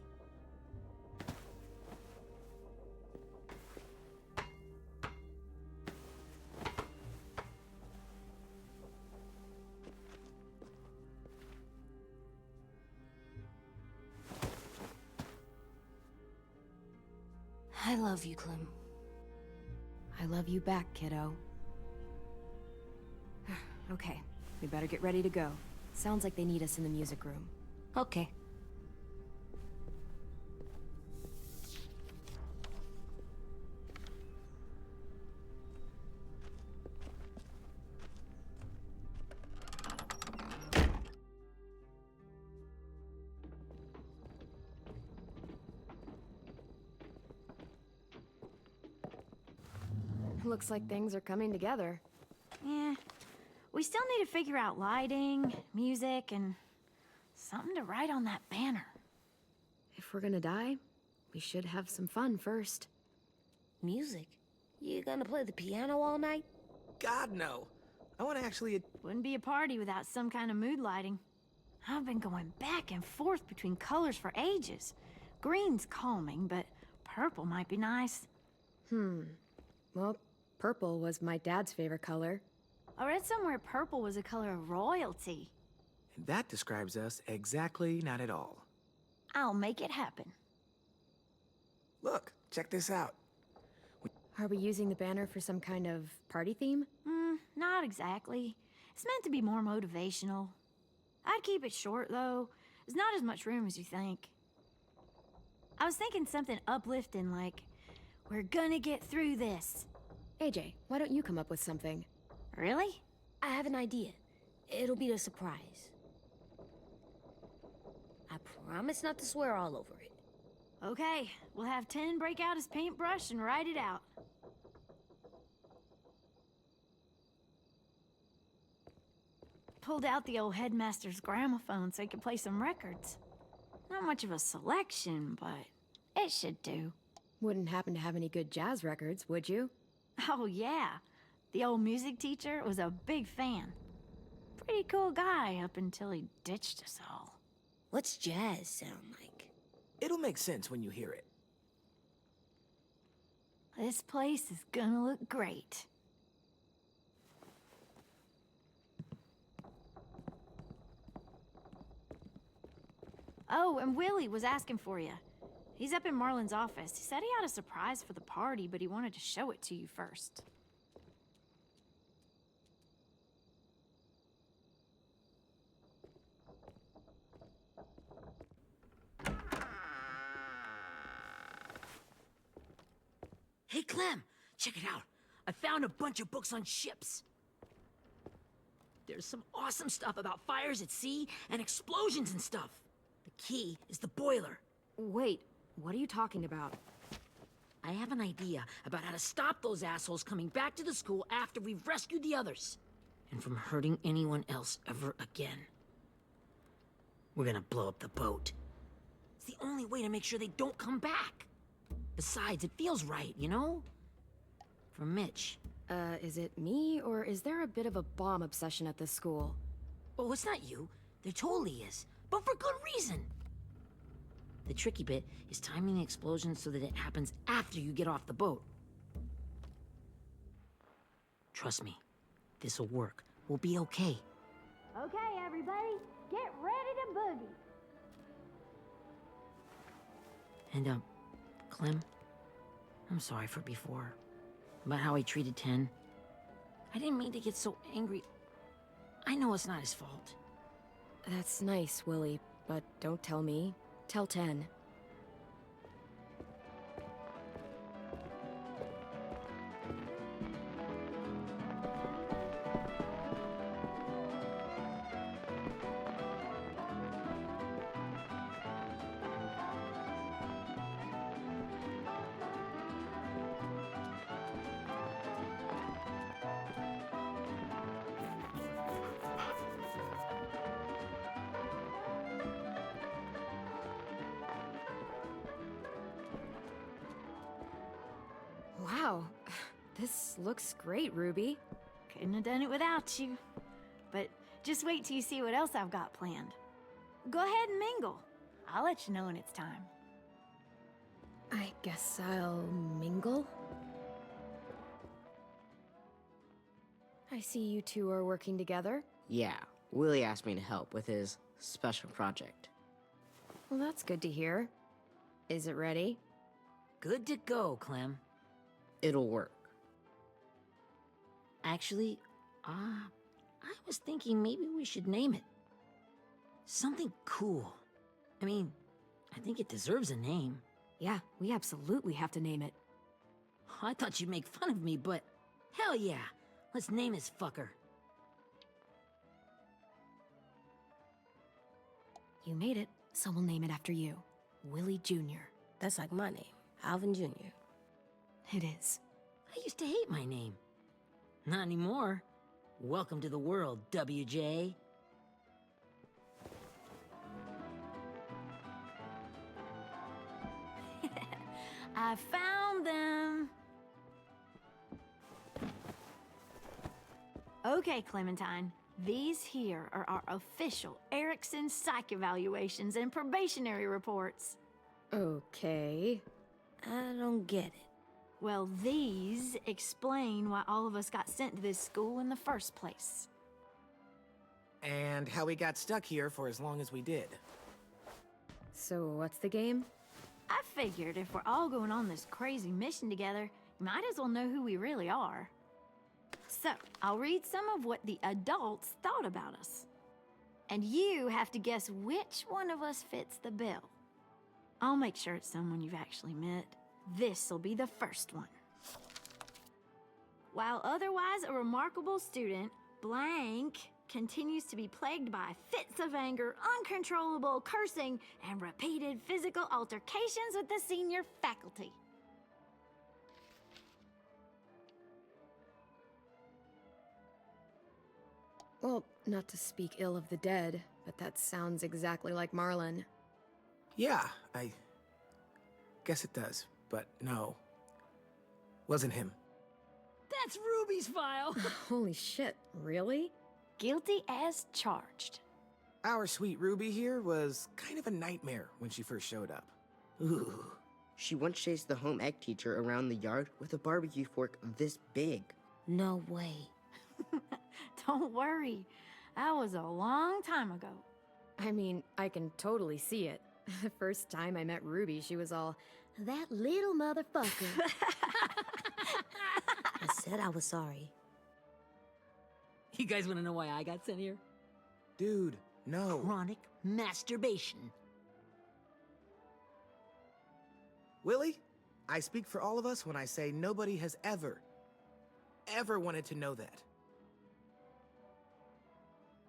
I love you, Clem. I love you back, kiddo. Okay, we better get ready to go. Sounds like they need us in the music room. Okay. Looks like things are coming together. Yeah. We still need to figure out lighting, music, and something to write on that banner. If we're gonna die, we should have some fun first. Music? You gonna play the piano all night? God, no. I want to actually... Wouldn't be a party without some kind of mood lighting. I've been going back and forth between colors for ages. Green's calming, but purple might be nice. Well, purple was my dad's favorite color. I read somewhere purple was a color of royalty. And that describes us exactly not at all. I'll make it happen. Look, check this out. Are we using the banner for some kind of party theme? Not exactly. It's meant to be more motivational. I'd keep it short, though. There's not as much room as you think. I was thinking something uplifting like, we're gonna get through this. AJ, why don't you come up with something? Really? I have an idea. It'll be a surprise. I promise not to swear all over it. Okay, we'll have 10 break out his paintbrush and write it out. Pulled out the old headmaster's gramophone so he could play some records. Not much of a selection, but it should do. Wouldn't happen to have any good jazz records, would you? Oh yeah, the old music teacher was a big fan. Pretty cool guy up until he ditched us all. What's jazz sound like? It'll make sense when you hear it. This place is gonna look great. Oh, and Willie was asking for you. He's up in Marlin's office. He said he had a surprise for the party, but he wanted to show it to you first. Hey, Clem, check it out. I found a bunch of books on ships. There's some awesome stuff about fires at sea and explosions and stuff. The key is the boiler. Wait, what are you talking about? I have an idea about how to stop those assholes coming back to the school after we've rescued the others. And from hurting anyone else ever again. We're gonna blow up the boat. It's the only way to make sure they don't come back. Besides, it feels right, you know? For Mitch. Is it me, or is there a bit of a bomb obsession at this school? Oh, it's not you. There totally is. But for good reason. The tricky bit is timing the explosion so that it happens after you get off the boat. Trust me, this'll work. We'll be okay. Okay, everybody, get ready to boogie. And, Clem, I'm sorry for before. About how I treated Ten. I didn't mean to get so angry. I know it's not his fault. That's nice, Willie, but don't tell me. Tell 10. Wow, this looks great, Ruby. Couldn't have done it without you. But just wait till you see what else I've got planned. Go ahead and mingle. I'll let you know when it's time. I guess I'll mingle? I see you two are working together. Yeah, Willie asked me to help with his special project. Well, that's good to hear. Is it ready? Good to go, Clem. It'll work. Actually, I was thinking maybe we should name it. Something cool. I mean, I think it deserves a name. Yeah, we absolutely have to name it. I thought you'd make fun of me, but hell yeah. Let's name this fucker. You made it, so we'll name it after you. Willie Jr. That's like my name, Alvin Jr. It is. I used to hate my name. Not anymore. Welcome to the world, WJ. I found them. Okay, Clementine. These here are our official Erickson psych evaluations and probationary reports. Okay. I don't get it. Well, these explain why all of us got sent to this school in the first place. And how we got stuck here for as long as we did. So what's the game? I figured if we're all going on this crazy mission together, you might as well know who we really are. So, I'll read some of what the adults thought about us. And you have to guess which one of us fits the bill. I'll make sure it's someone you've actually met. This'll be the first one. While otherwise a remarkable student, blank continues to be plagued by fits of anger, uncontrollable cursing, and repeated physical altercations with the senior faculty. Well, not to speak ill of the dead, but that sounds exactly like Marlin. Yeah, I guess it does, but no. Wasn't him. That's Ruby's file. Holy shit, really? Guilty as charged. Our sweet Ruby here was kind of a nightmare when she first showed up. Ooh. She once chased the home ec teacher around the yard with a barbecue fork this big. No way. Don't worry. That was a long time ago. I mean, I can totally see it. The first time I met Ruby, she was all, "That little motherfucker." I said I was sorry. You guys want to know why I got sent here? Dude, no. Chronic masturbation. Willie, I speak for all of us when I say nobody has ever wanted to know that.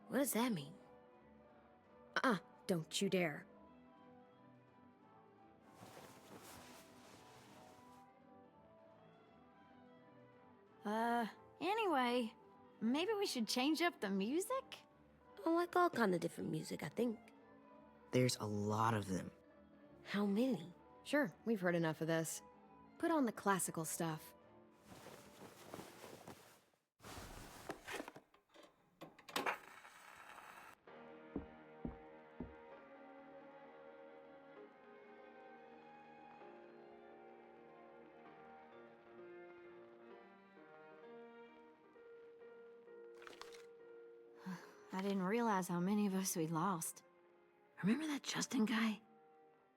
What does that mean? Don't you dare. Anyway, maybe we should change up the music? I like all kind of different music, I think. There's a lot of them. How many? Sure, we've heard enough of this. Put on the classical stuff. I didn't realize how many of us we'd lost. Remember that Justin guy?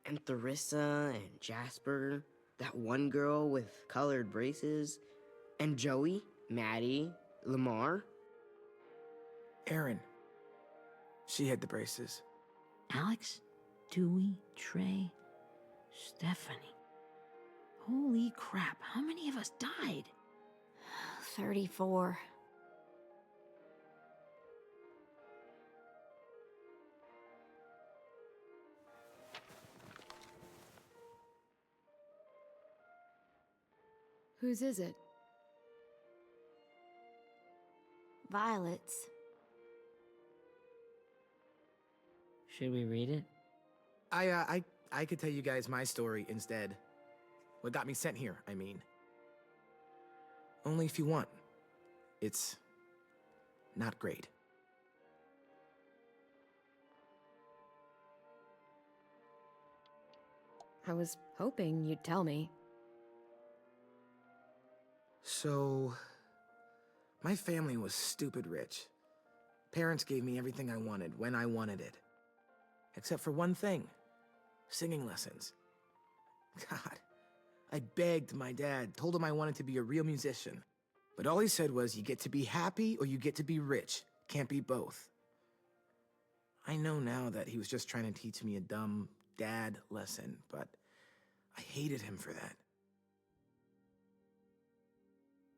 And Theresa and Jasper, that one girl with colored braces, and Joey, Maddie, Lamar. Erin. She had the braces. Alex, Dewey, Trey, Stephanie. Holy crap, how many of us died? 34. Whose is it? Violet's. Should we read it? I could tell you guys my story instead. What got me sent here, I mean. Only if you want. It's not great. I was hoping you'd tell me. So, my family was stupid rich. Parents gave me everything I wanted when I wanted it. Except for one thing. Singing lessons. God, I begged my dad, told him I wanted to be a real musician. But all he said was, you get to be happy or you get to be rich. Can't be both. I know now that he was just trying to teach me a dumb dad lesson, but I hated him for that.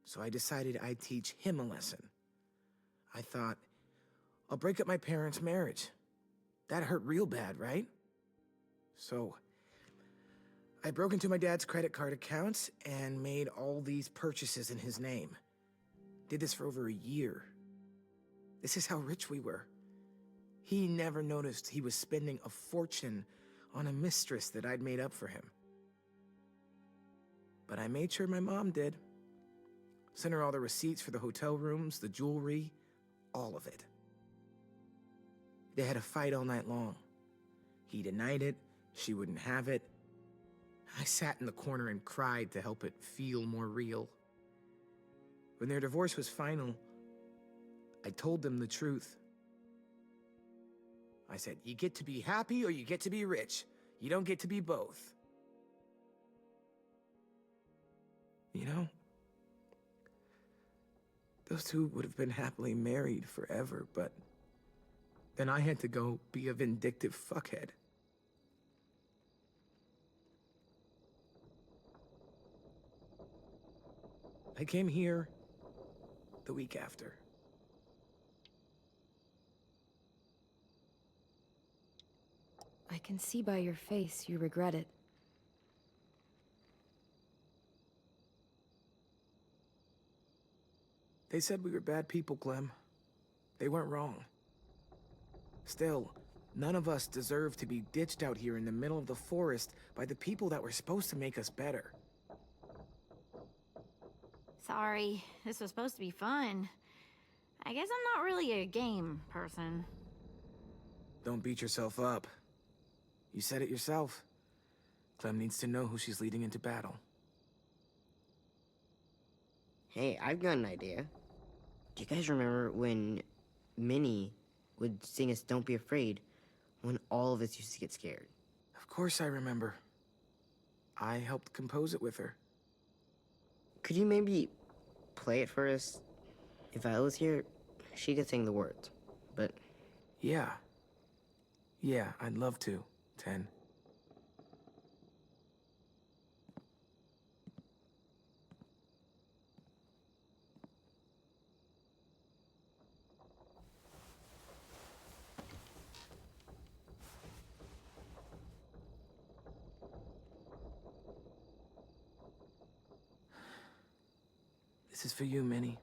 So I decided I'd teach him a lesson. I thought, I'll break up my parents' marriage. That hurt real bad, right? So I broke into my dad's credit card accounts and made all these purchases in his name. Did this for over a year. This is how rich we were. He never noticed he was spending a fortune on a mistress that I'd made up for him. But I made sure my mom did. Sent her all the receipts for the hotel rooms, the jewelry, all of it. They had a fight all night long. He denied it, she wouldn't have it. I sat in the corner and cried to help it feel more real. When their divorce was final, I told them the truth. I said, you get to be happy or you get to be rich. You don't get to be both. You know, those two would have been happily married forever, but then I had to go be a vindictive fuckhead. I came here the week after. I can see by your face you regret it. They said we were bad people, Clem. They weren't wrong. Still, none of us deserve to be ditched out here in the middle of the forest by the people that were supposed to make us better. Sorry, this was supposed to be fun. I guess I'm not really a game person. Don't beat yourself up. You said it yourself. Clem needs to know who she's leading into battle. Hey, I've got an idea. Do you guys remember when Minnie would sing us Don't Be Afraid when all of us used to get scared? Of course I remember. I helped compose it with her. Could you maybe play it for us? If I was here, she could sing the words, but... Yeah. Yeah, I'd love to, Ten. This is for you, Minnie.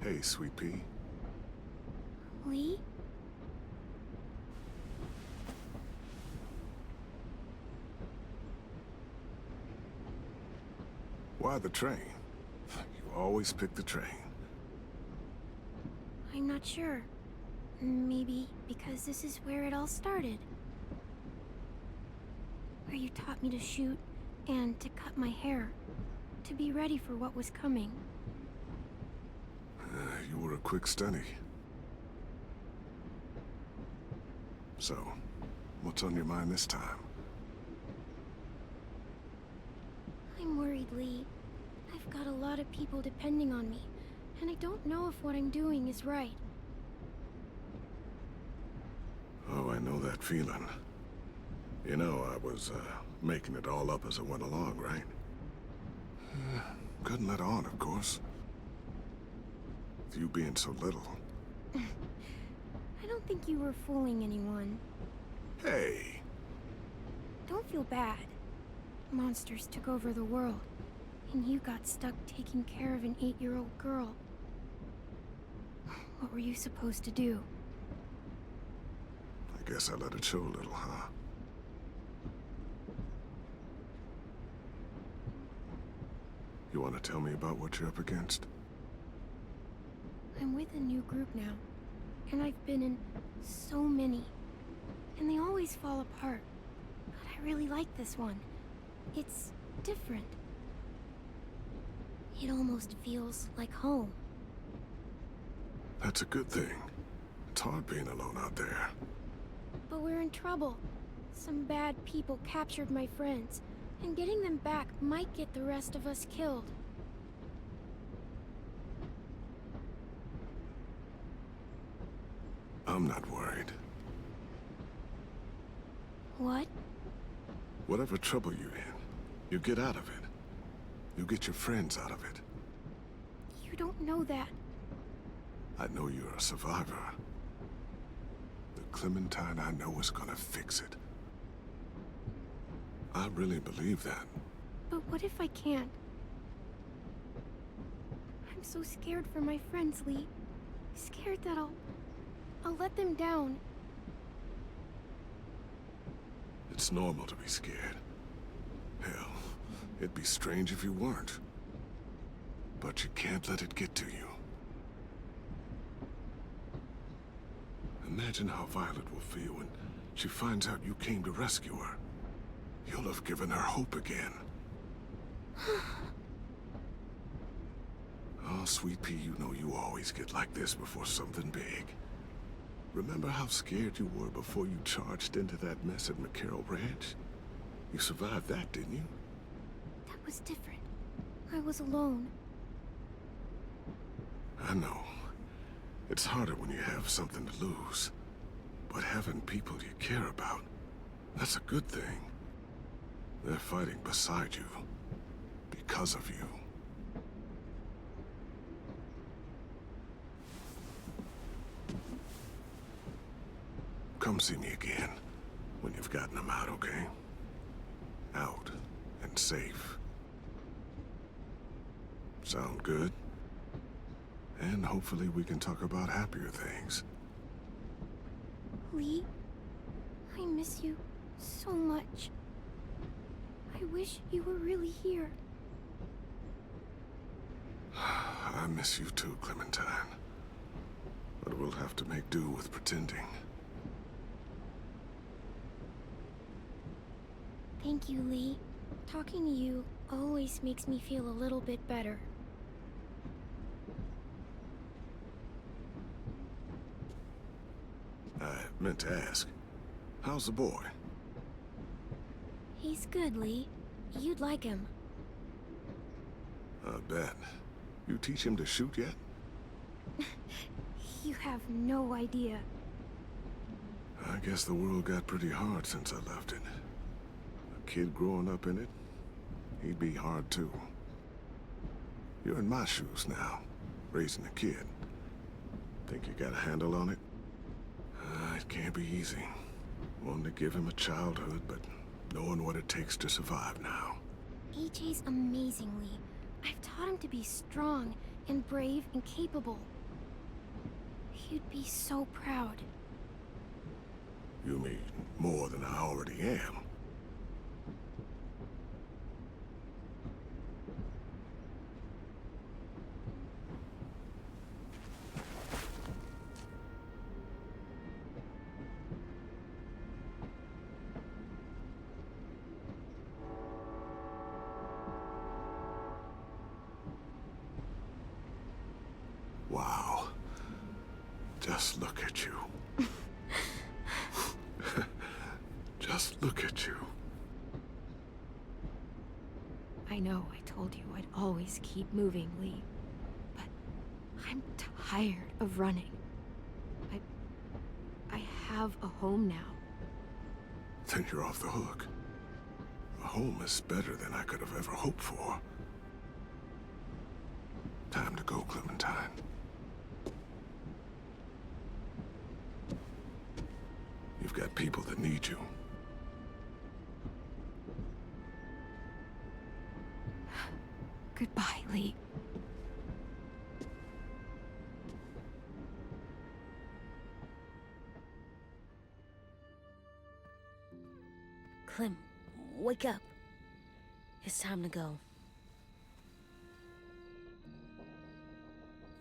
Hey, Sweet Pea. Lee? Why the train? You always pick the train. I'm not sure. Maybe because this is where it all started. Where you taught me to shoot and to cut my hair. To be ready for what was coming. You were a quick study. So, what's on your mind this time? I'm worried, Lee. I've got a lot of people depending on me, and I don't know if what I'm doing is right. Oh, I know that feeling. You know, I was, making it all up as I went along, right? Couldn't let on, of course. With you being so little. I don't think you were fooling anyone. Hey! Don't feel bad. Monsters took over the world, and you got stuck taking care of an 8-year-old girl. What were you supposed to do? I guess I let it show a little, huh? You want to tell me about what you're up against? I'm with a new group now, and I've been in so many, and they always fall apart. But I really like this one. It's different. It almost feels like home. That's a good thing. It's hard being alone out there. But we're in trouble. Some bad people captured my friends, and getting them back might get the rest of us killed. I'm not worried. What? Whatever trouble you're in, you get out of it. You get your friends out of it. You don't know that. I know you're a survivor. The Clementine I know is gonna fix it. I really believe that. But what if I can't? I'm so scared for my friends, Lee. Scared that I'll let them down. It's normal to be scared. Hell, it'd be strange if you weren't. But you can't let it get to you. Imagine how Violet will feel when she finds out you came to rescue her. You'll have given her hope again. Oh, Sweet Pea, you know you always get like this before something big. Remember how scared you were before you charged into that mess at McCarroll Ranch? You survived that, didn't you? That was different. I was alone. I know. It's harder when you have something to lose. But having people you care about, that's a good thing. They're fighting beside you. Because of you. Come see me again when you've gotten them out, okay? Out and safe. Sound good? And hopefully we can talk about happier things. Lee, I miss you so much. I wish you were really here. I miss you too, Clementine. But we'll have to make do with pretending. Thank you, Lee. Talking to you always makes me feel a little bit better. I meant to ask, how's the boy? He's good, Lee. You'd like him. I bet. You teach him to shoot yet? You have no idea. I guess the world got pretty hard since I left it. A kid growing up in it, he'd be hard too. You're in my shoes now, raising a kid. Think you got a handle on it? It can't be easy. Wanting to give him a childhood, but knowing what it takes to survive now. AJ's amazing, Lee. I've taught him to be strong and brave and capable. He'd be so proud. You mean more than I already am? Wow. Just look at you. Just look at you. I know I told you I'd always keep moving, Lee. But I'm tired of running. I have a home now. Then you're off the hook. A home is better than I could have ever hoped for. Time to go, Clementine. You've got people that need you. Goodbye, Lee. Clem, wake up. It's time to go.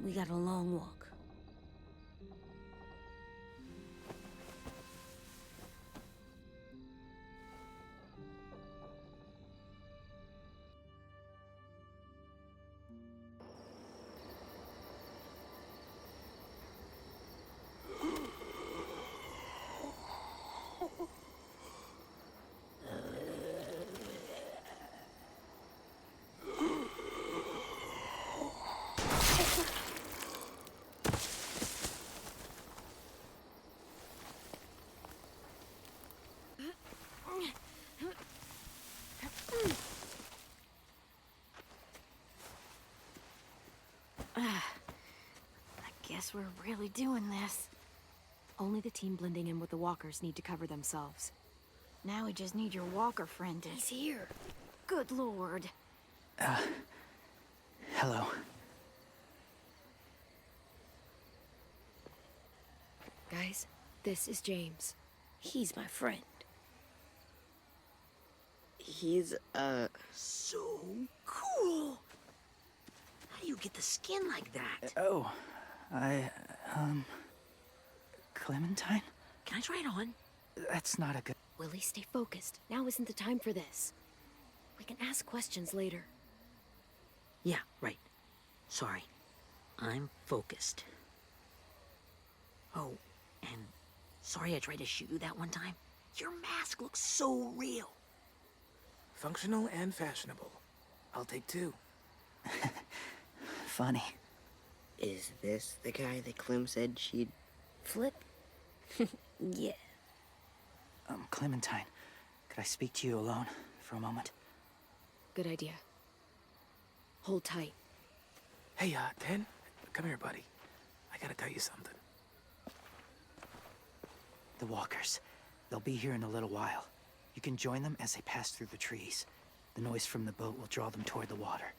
We got a long walk. I guess we're really doing this. Only the team blending in with the walkers need to cover themselves. Now we just need your walker friend to... He's here. Good lord. Hello. Guys, this is James. He's my friend. He's, So cool. How do you get the skin like that? Oh, Clementine? Can I try it on? That's not a good... Willie, stay focused. Now isn't the time for this. We can ask questions later. Yeah, right. Sorry. I'm focused. Oh, and sorry I tried to shoot you that one time. Your mask looks so real. Functional and fashionable. I'll take two. Funny. is this the guy that Clem said she'd... Flip? Yeah. Clementine, could I speak to you alone for a moment? Good idea. Hold tight. Hey, Ten, come here, buddy. I gotta tell you something. The walkers. They'll be here in a little while. You can join them as they pass through the trees. The noise from the boat will draw them toward the water.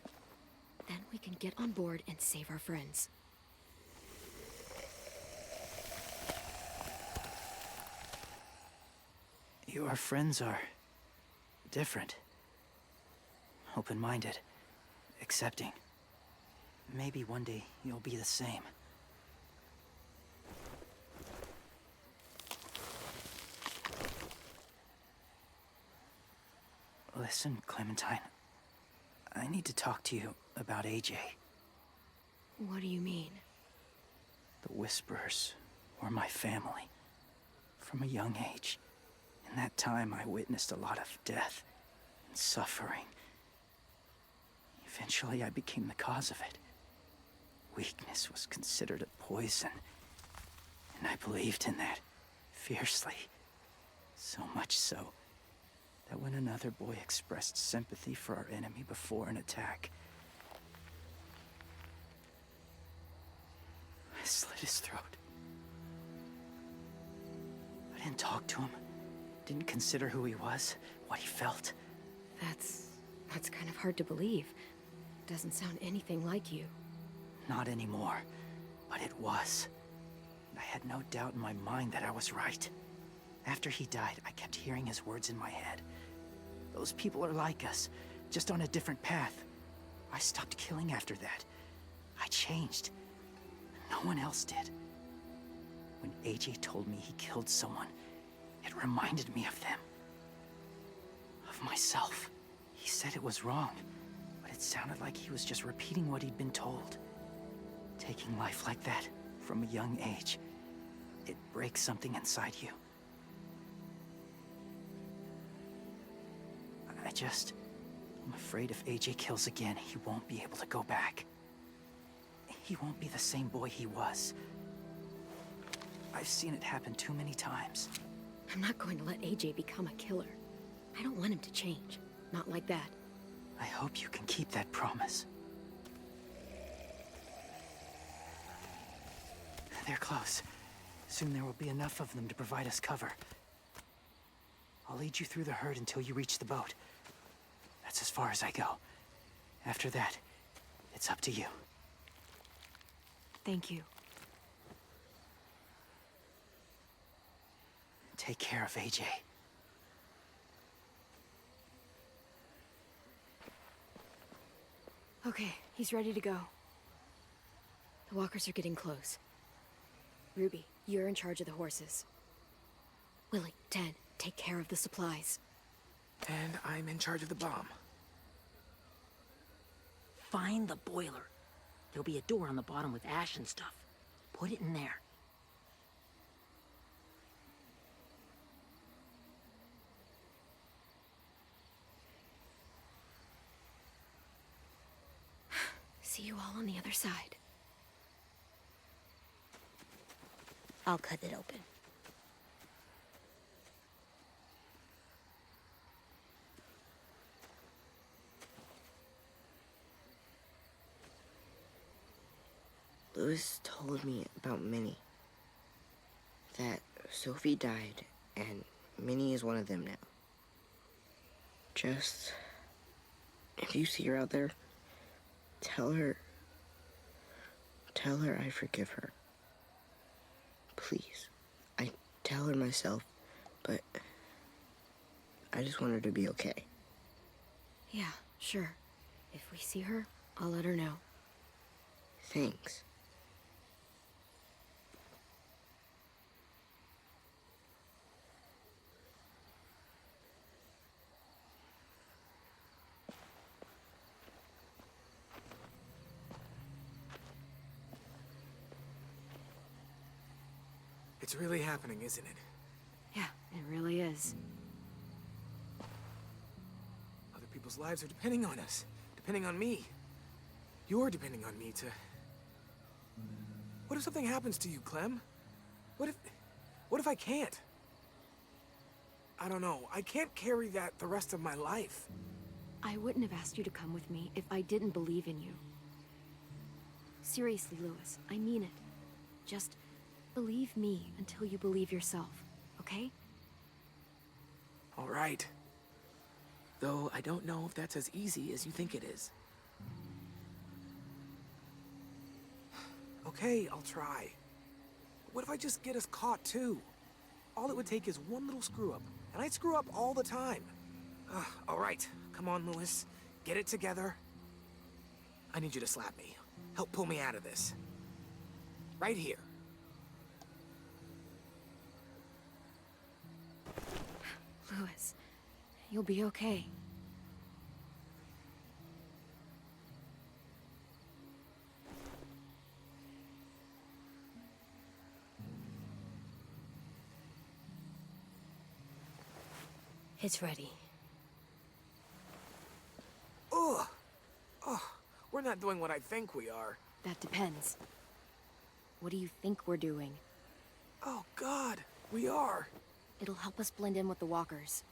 Then we can get on board and save our friends. Your friends are... different. Open-minded. Accepting. Maybe one day you'll be the same. Listen, Clementine. I need to talk to you about AJ. What do you mean? The Whisperers were my family. From a young age. In that time, I witnessed a lot of death and suffering. Eventually, I became the cause of it. Weakness was considered a poison, and I believed in that fiercely. So much so that when another boy expressed sympathy for our enemy before an attack, I slit his throat. I didn't talk to him. Didn't consider who he was, what he felt. That's kind of hard to believe. Doesn't sound anything like you. Not anymore, but it was. I had no doubt in my mind that I was right. After he died, I kept hearing his words in my head. Those people are like us, just on a different path. I stopped killing after that. I changed. No one else did. When AJ told me he killed someone, it reminded me of them. Of myself. He said it was wrong, but it sounded like he was just repeating what he'd been told. Taking life like that, from a young age, it breaks something inside you. I'm afraid if AJ kills again, he won't be able to go back. He won't be the same boy he was. I've seen it happen too many times. I'm not going to let AJ become a killer. I don't want him to change. Not like that. I hope you can keep that promise. They're close. Soon there will be enough of them to provide us cover. I'll lead you through the herd until you reach the boat. That's as far as I go. After that, it's up to you. Thank you. Take care of AJ. Okay, he's ready to go. The walkers are getting close. Ruby, you're in charge of the horses. Willie, Ted, take care of the supplies. And I'm in charge of the bomb. Find the boiler. There'll be a door on the bottom with ash and stuff. Put it in there. See you all on the other side. I'll cut it open. Lewis told me about Minnie. That Sophie died, and Minnie is one of them now. Just... if you see her out there, tell her I forgive her. Please. I tell her myself, but I just want her to be okay. Yeah, sure. If we see her, I'll let her know. Thanks. It's really happening, isn't it? Yeah, it really is. Other people's lives are depending on us. Depending on me. You're depending on me to... What if something happens to you, Clem? What if I can't? I don't know. I can't carry that the rest of my life. I wouldn't have asked you to come with me if I didn't believe in you. Seriously, Lewis, I mean it. Just believe me until you believe yourself, okay? All right. Though I don't know if that's as easy as you think it is. Okay, I'll try. What if I just get us caught too? All it would take is one little screw up, and I screw up all the time. All right, come on, Lewis. Get it together. I need you to slap me. Help pull me out of this. Right here. Lewis, you'll be okay. It's ready. Ugh. Oh, we're not doing what I think we are. That depends. What do you think we're doing? Oh, God, we are. It'll help us blend in with the walkers.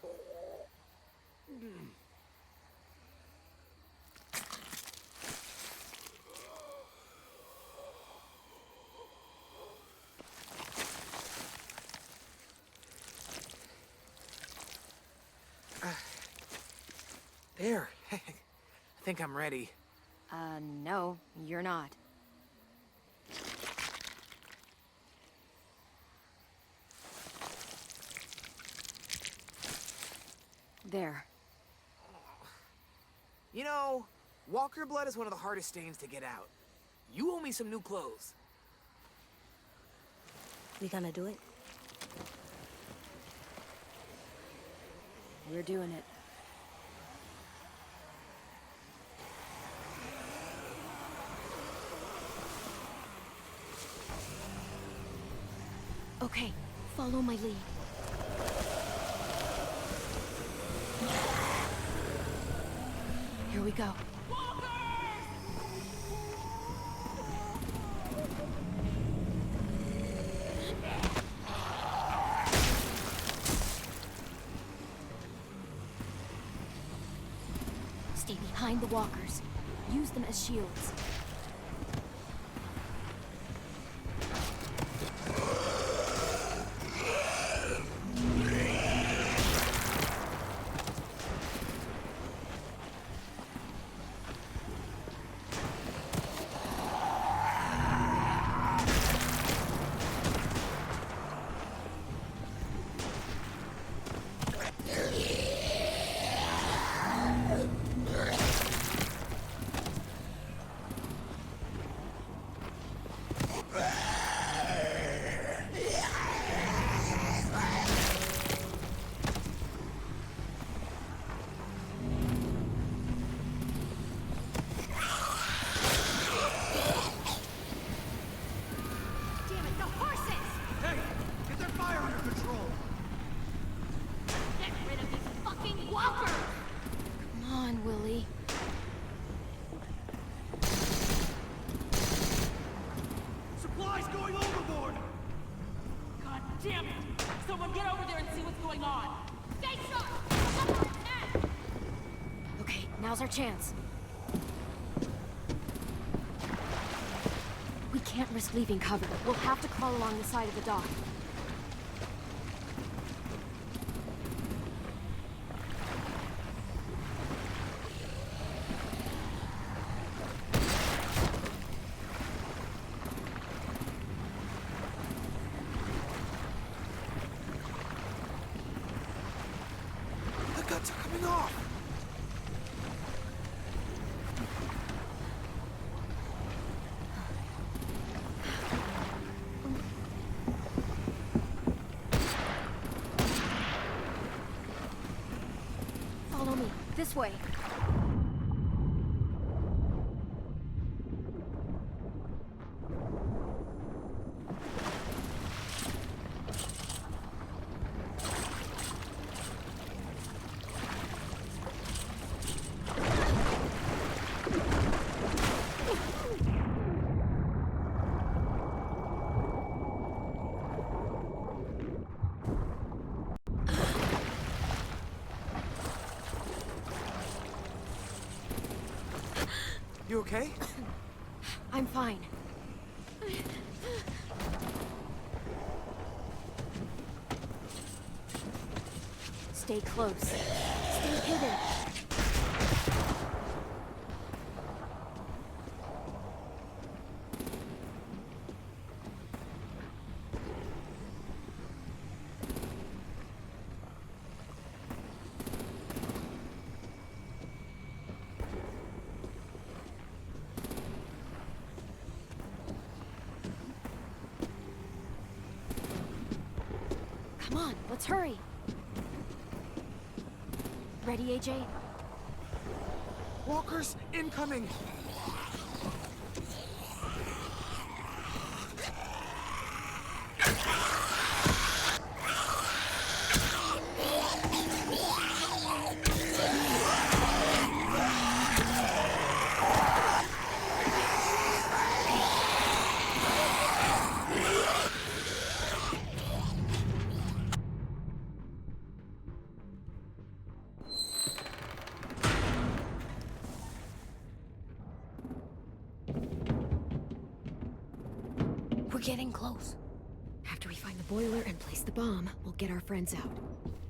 There. I think I'm ready. No, you're not. There. You know, walker blood is one of the hardest stains to get out. You owe me some new clothes. We gonna do it? We're doing it. Okay, follow my lead. Here we go. Stay behind the walkers. Use them as shields. Now's our chance. We can't risk leaving cover. We'll have to crawl along the side of the dock. The guts are coming off! Follow me. This way. You okay? I'm fine. Stay close. Stay hidden. Come on, let's hurry. Ready, AJ? Walkers incoming! We're getting close. After we find the boiler and place the bomb, we'll get our friends out.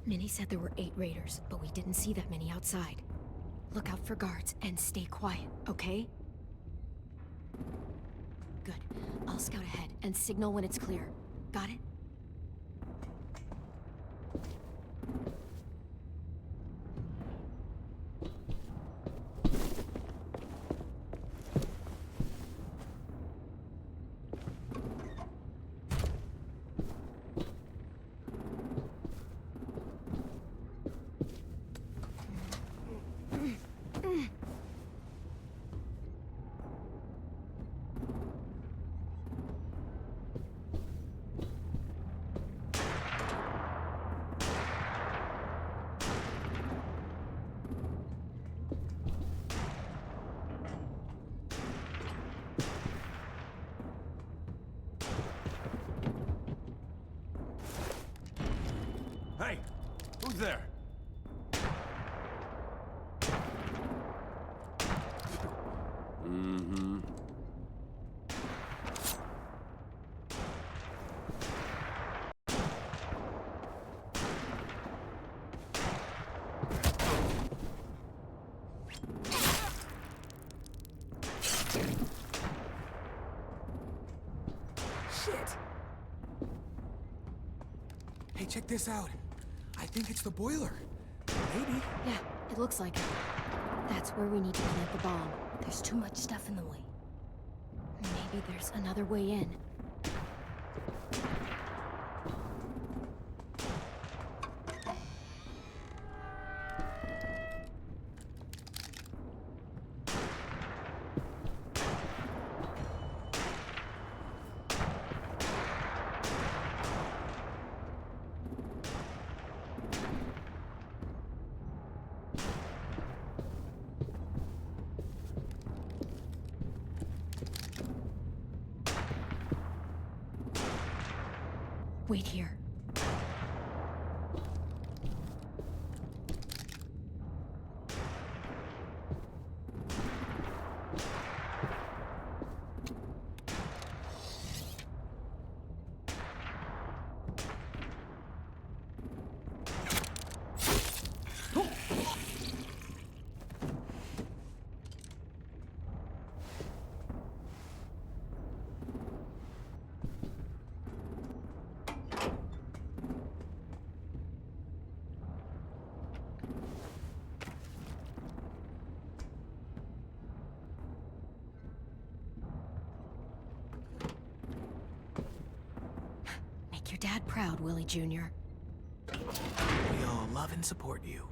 Minnie said there were 8 raiders, but we didn't see that many outside. Look out for guards and stay quiet, okay? Good. I'll scout ahead and signal when it's clear. Got it? Hey, who's there? Mm-hmm. Shit! Hey, check this out. I think it's the boiler. Maybe. Yeah, it looks like it. That's where we need to plant the bomb. There's too much stuff in the way. Maybe there's another way in. Wait here. your dad proud, Willie Jr. We all love and support you.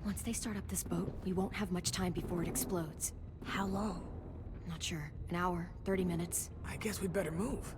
Once they start up this boat, we won't have much time before it explodes. How long? Not sure. An hour, 30 minutes. I guess we'd better move.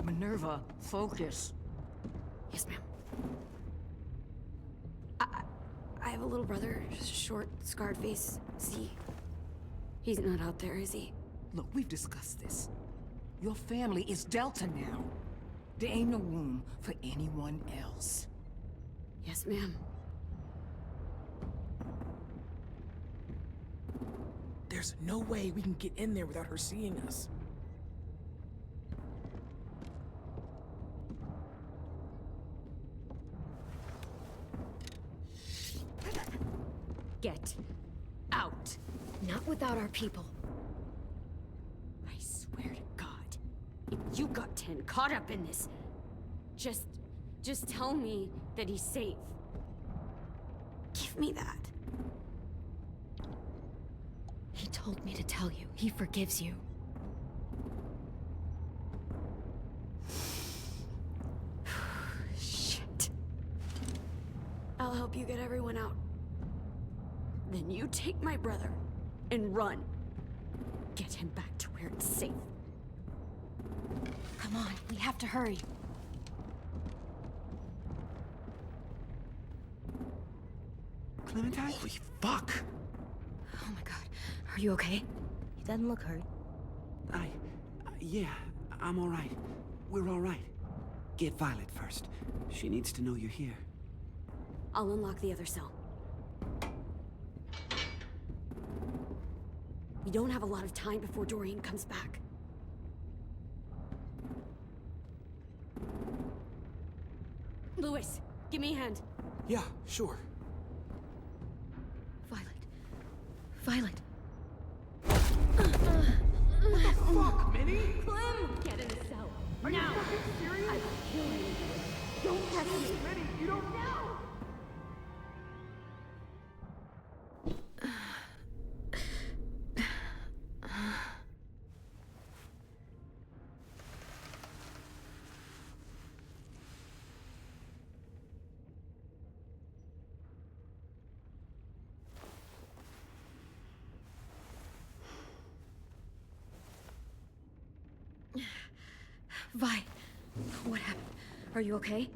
Minerva, focus. Yes, ma'am. I have a little brother, short, scarred face. See? He's not out there, is he? Look, we've discussed this. Your family is Delta now. There ain't no room for anyone else. Yes, ma'am. There's no way we can get in there without her seeing us. Get out. Not without our people. I swear to God, if you got 10 caught up in this, just tell me that he's safe. Give me that. He told me to tell you. He forgives you. Shit. I'll help you get everyone out. Then you take my brother and run. Get him back to where it's safe. Come on, we have to hurry. Clementine? Holy fuck! Oh my God. Are you okay? He doesn't look hurt. Yeah, I'm all right. We're all right. Get Violet first. She needs to know you're here. I'll unlock the other cell. We don't have a lot of time before Dorian comes back. Lewis, give me a hand. Yeah, sure. Violet. Violet. What the fuck, Minnie? Clem! Get in the cell. Are now. You fucking serious? I will kill you. Don't touch me. Minnie, you don't know! Vi, what happened? Are you okay?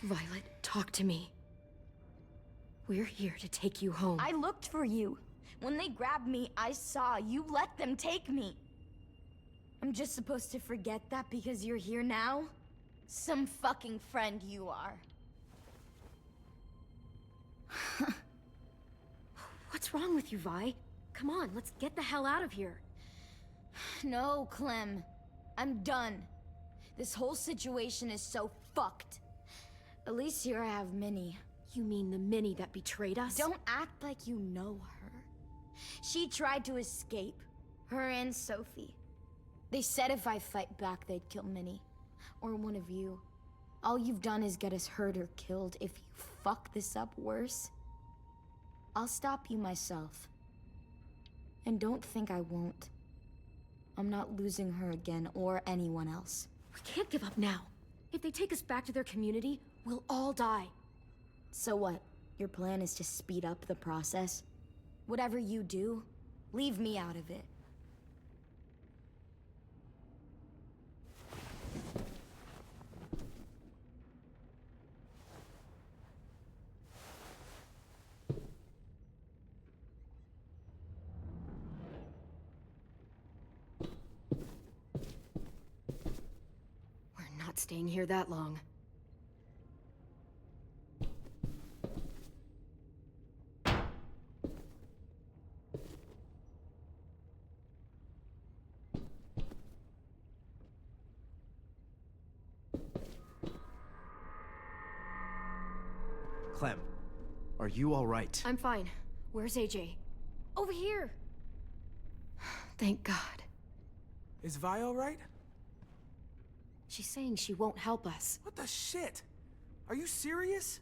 Violet, talk to me. We're here to take you home. I looked for you. When they grabbed me, I saw you let them take me. I'm just supposed to forget that because you're here now? Some fucking friend you are. What's wrong with you, Vi? Come on, let's get the hell out of here. No, Clem. I'm done. This whole situation is so fucked. At least here I have Minnie. You mean the Minnie that betrayed us? Don't act like you know her. She tried to escape. Her and Sophie. They said if I fight back, they'd kill Minnie. Or one of you. All you've done is get us hurt or killed. If you fuck this up worse, I'll stop you myself. And don't think I won't. I'm not losing her again, or anyone else. We can't give up now. If they take us back to their community, we'll all die. So what? Your plan is to speed up the process? Whatever you do, leave me out of it. We're not staying here that long. Clem, are you all right? I'm fine. Where's AJ? Over here. Thank God. Is Vi all right? She's saying she won't help us. What the shit? Are you serious?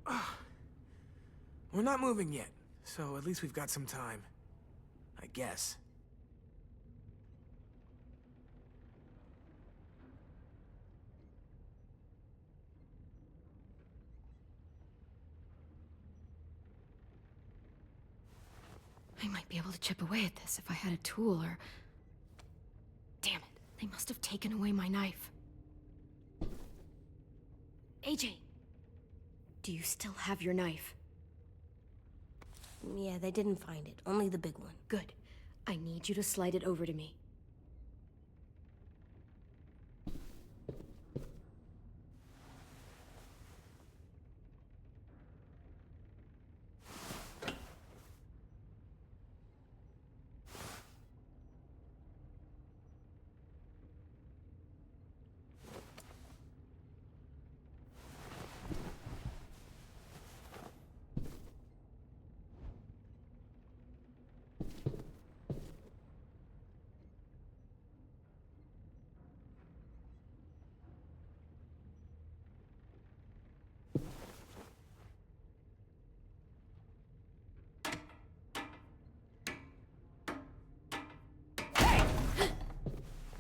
Ugh. We're not moving yet, so at least we've got some time. I guess. I might be able to chip away at this if I had a tool or... Damn it, they must have taken away my knife. AJ, do you still have your knife? Yeah, they didn't find it. Only the big one. Good. I need you to slide it over to me.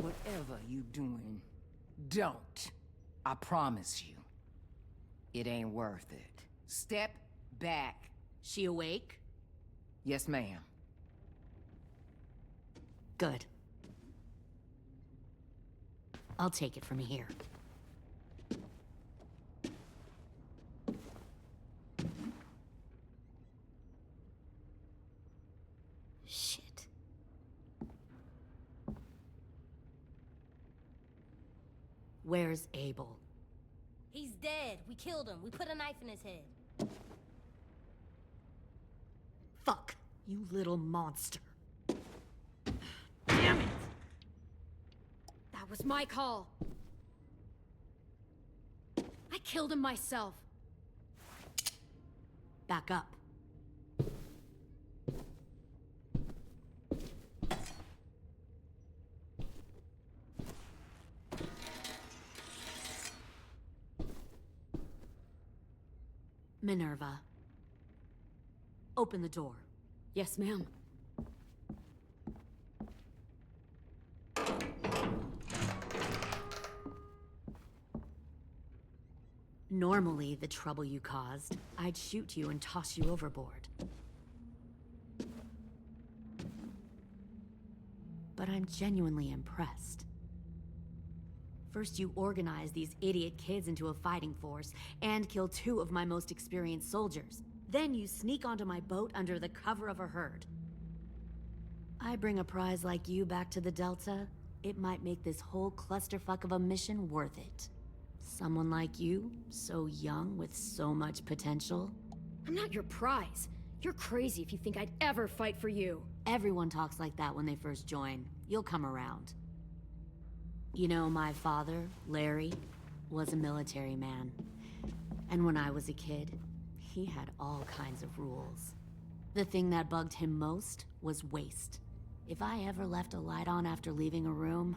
Whatever you doing, don't. I promise you. It ain't worth it. Step back. She awake? Yes, ma'am. Good. I'll take it from here. Shit. Where's Abel? He's dead. We killed him. We put a knife in his head. Fuck, you little monster. Damn it! That was my call. I killed him myself. Back up. Minerva. Open the door. Yes, ma'am. Normally, the trouble you caused, I'd shoot you and toss you overboard. But I'm genuinely impressed. First, you organize these idiot kids into a fighting force and kill 2 of my most experienced soldiers. Then you sneak onto my boat under the cover of a herd. I bring a prize like you back to the Delta, it might make this whole clusterfuck of a mission worth it. Someone like you, so young with so much potential. I'm not your prize. You're crazy if you think I'd ever fight for you. Everyone talks like that when they first join. You'll come around. You know, my father, Larry, was a military man. And when I was a kid, he had all kinds of rules. The thing that bugged him most was waste. If I ever left a light on after leaving a room,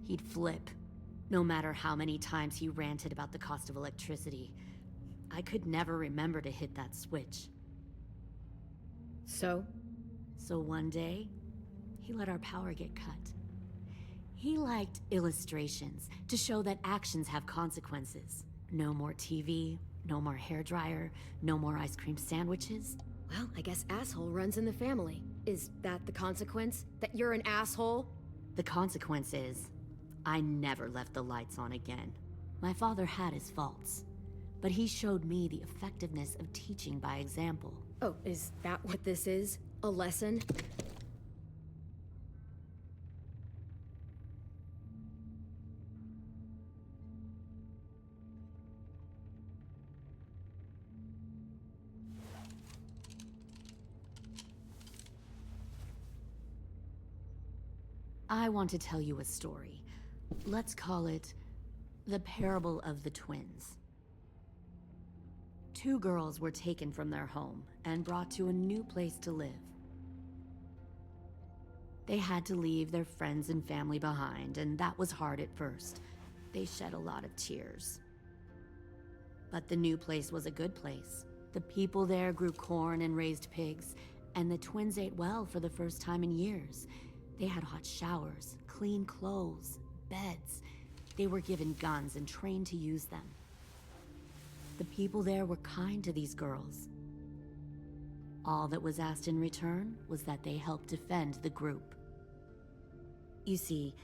he'd flip. No matter how many times he ranted about the cost of electricity, I could never remember to hit that switch. So one day, he let our power get cut. He liked illustrations to show that actions have consequences. No more TV, no more hairdryer, no more ice cream sandwiches. Well, I guess asshole runs in the family. Is that the consequence? That you're an asshole? The consequence is, I never left the lights on again. My father had his faults, but he showed me the effectiveness of teaching by example. Oh, is that what this is? A lesson? I want to tell you a story. Let's call it the parable of the twins. 2 girls were taken from their home and brought to a new place to live. They had to leave their friends and family behind, and that was hard at first. They shed a lot of tears. But the new place was a good place. The people there grew corn and raised pigs, and the twins ate well for the first time in years. They had hot showers, clean clothes, beds. They were given guns and trained to use them. The people there were kind to these girls. All that was asked in return was that they help defend the group. You see,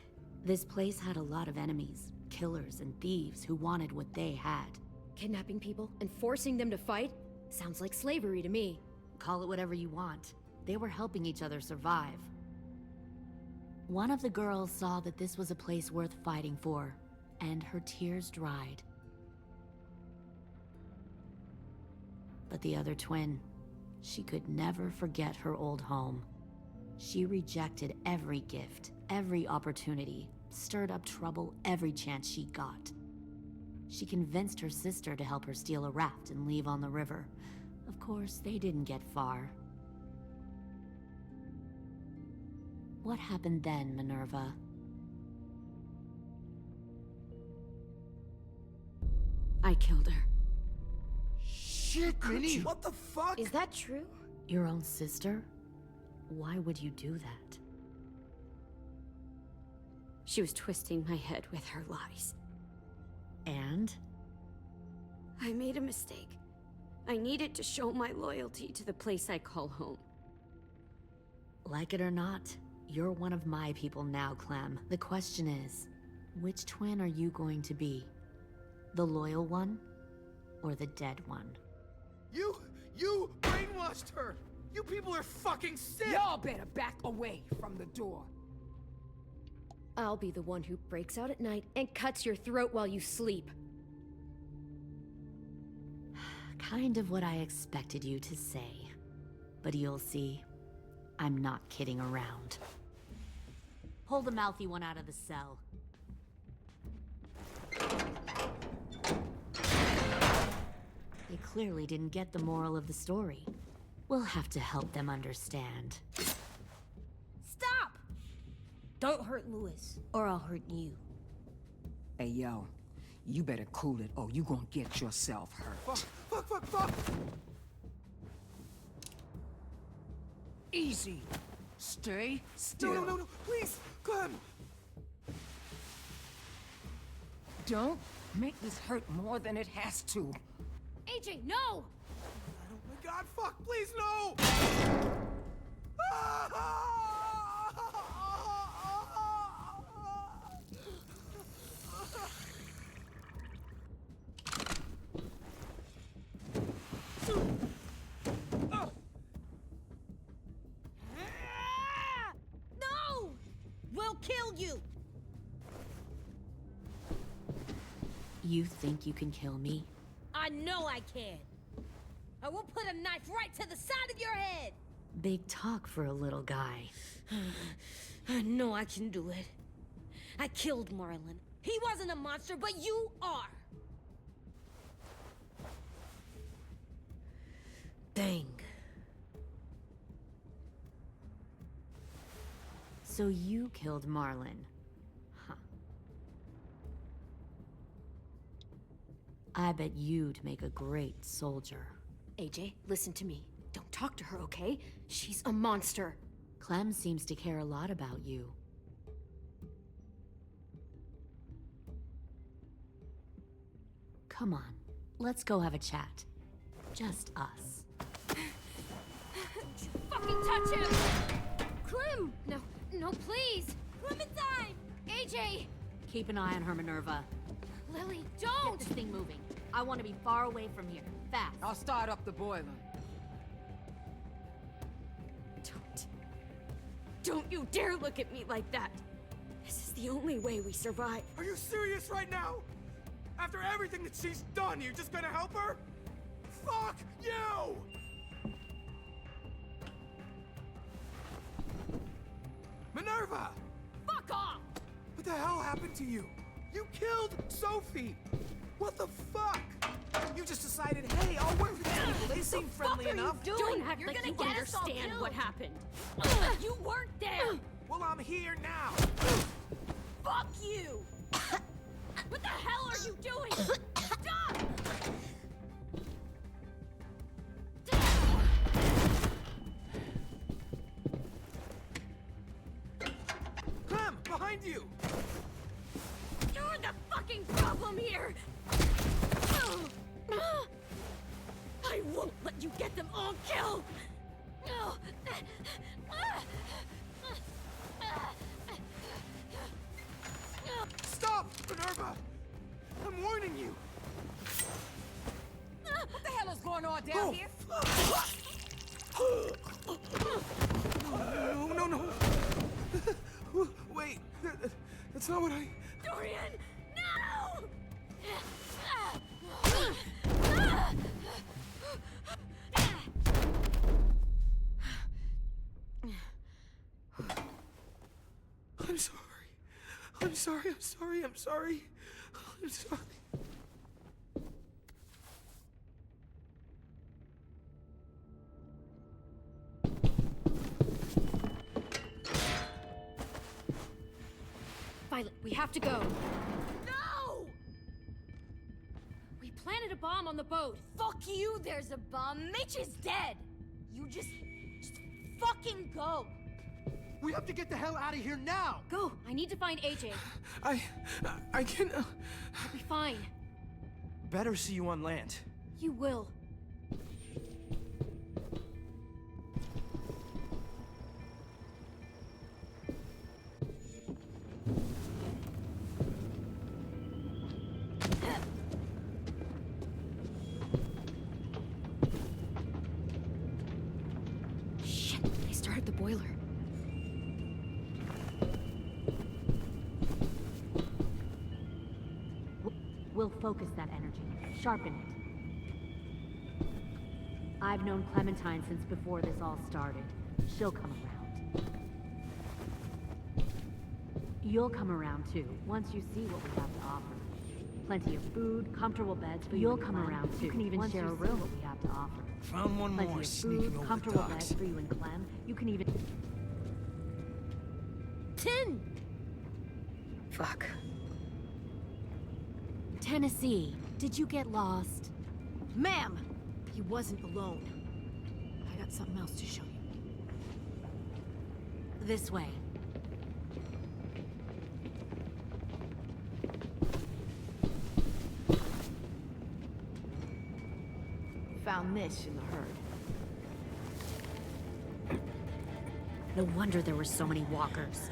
this place had a lot of enemies, killers and thieves who wanted what they had. Kidnapping people and forcing them to fight? Sounds like slavery to me. Call it whatever you want. They were helping each other survive. One of the girls saw that this was a place worth fighting for, and her tears dried. But the other twin, she could never forget her old home. She rejected every gift, every opportunity, stirred up trouble every chance she got. She convinced her sister to help her steal a raft and leave on the river. Of course, they didn't get far. What happened then, Minerva? I killed her. Shit, Minnie! What the fuck? Is that true? Your own sister? Why would you do that? She was twisting my head with her lies. And? I made a mistake. I needed to show my loyalty to the place I call home. Like it or not, you're one of my people now, Clem. The question is, which twin are you going to be? The loyal one, or the dead one? You brainwashed her! You people are fucking sick! Y'all better back away from the door. I'll be the one who breaks out at night and cuts your throat while you sleep. Kind of what I expected you to say. But you'll see, I'm not kidding around. Pull the mouthy one out of the cell. They clearly didn't get the moral of the story. We'll have to help them understand. Stop! Don't hurt Louis, or I'll hurt you. Hey, yo. You better cool it, or you gonna get yourself hurt. Fuck! Easy. Stay still. No, please, Clem! Don't make this hurt more than it has to. AJ, no! Oh my god, fuck, please, no! No! We'll kill you! You think you can kill me? I know I can. I will put a knife right to the side of your head. Big talk for a little guy. I know I can do it. I killed Marlon. He wasn't a monster, but you are. Dang. So you killed Marlon. Huh. I bet you'd make a great soldier. AJ, listen to me. Don't talk to her, okay? She's a monster. Clem seems to care a lot about you. Come on, let's go have a chat. Just us. Fucking touch him! Clem! No, please! Clementine! AJ! Keep an eye on her, Minerva. Lily, Get don't! this thing moving. I want to be far away from here. Fast. I'll start up the boiler. Don't you dare look at me like that! This is the only way we survive. Are you serious right now? After everything that she's done, you're just gonna help her? Fuck you! Minerva! Fuck off! What the hell happened to you? You killed Sophie! What the fuck? You just decided, hey, I'll work with these people. They seem friendly enough. Don't act like you understand what happened. You weren't there. Well, I'm here now. Fuck you! What the hell are you doing? Stop! Clem, behind you! You're the fucking problem here! I won't let you get them all killed! Stop, Minerva! I'm warning you! What the hell is going on down here? No. Wait, that's not what I... Dorian, no! I'm sorry. Violet, we have to go. No! We planted a bomb on the boat. Fuck you, there's a bomb. Mitch is dead. You just fucking go. We have to get the hell out of here now! Go! I need to find AJ. I can... I'll be fine. Better see you on land. You will. Shit, they started the boiler. We'll focus that energy, sharpen it. I've known Clementine since before this all started. She'll come around. You'll come around too, once you see what we have to offer. Plenty of food, comfortable beds, but you'll come around too. You can even share a room. What we have to offer. Found one Plenty more of sneaking food, over comfortable the docks. beds for you and Clem. You can even... Tin! Fuck. Tennessee, did you get lost? Ma'am! He wasn't alone. I got something else to show you. This way. Found this in the herd. No wonder there were so many walkers.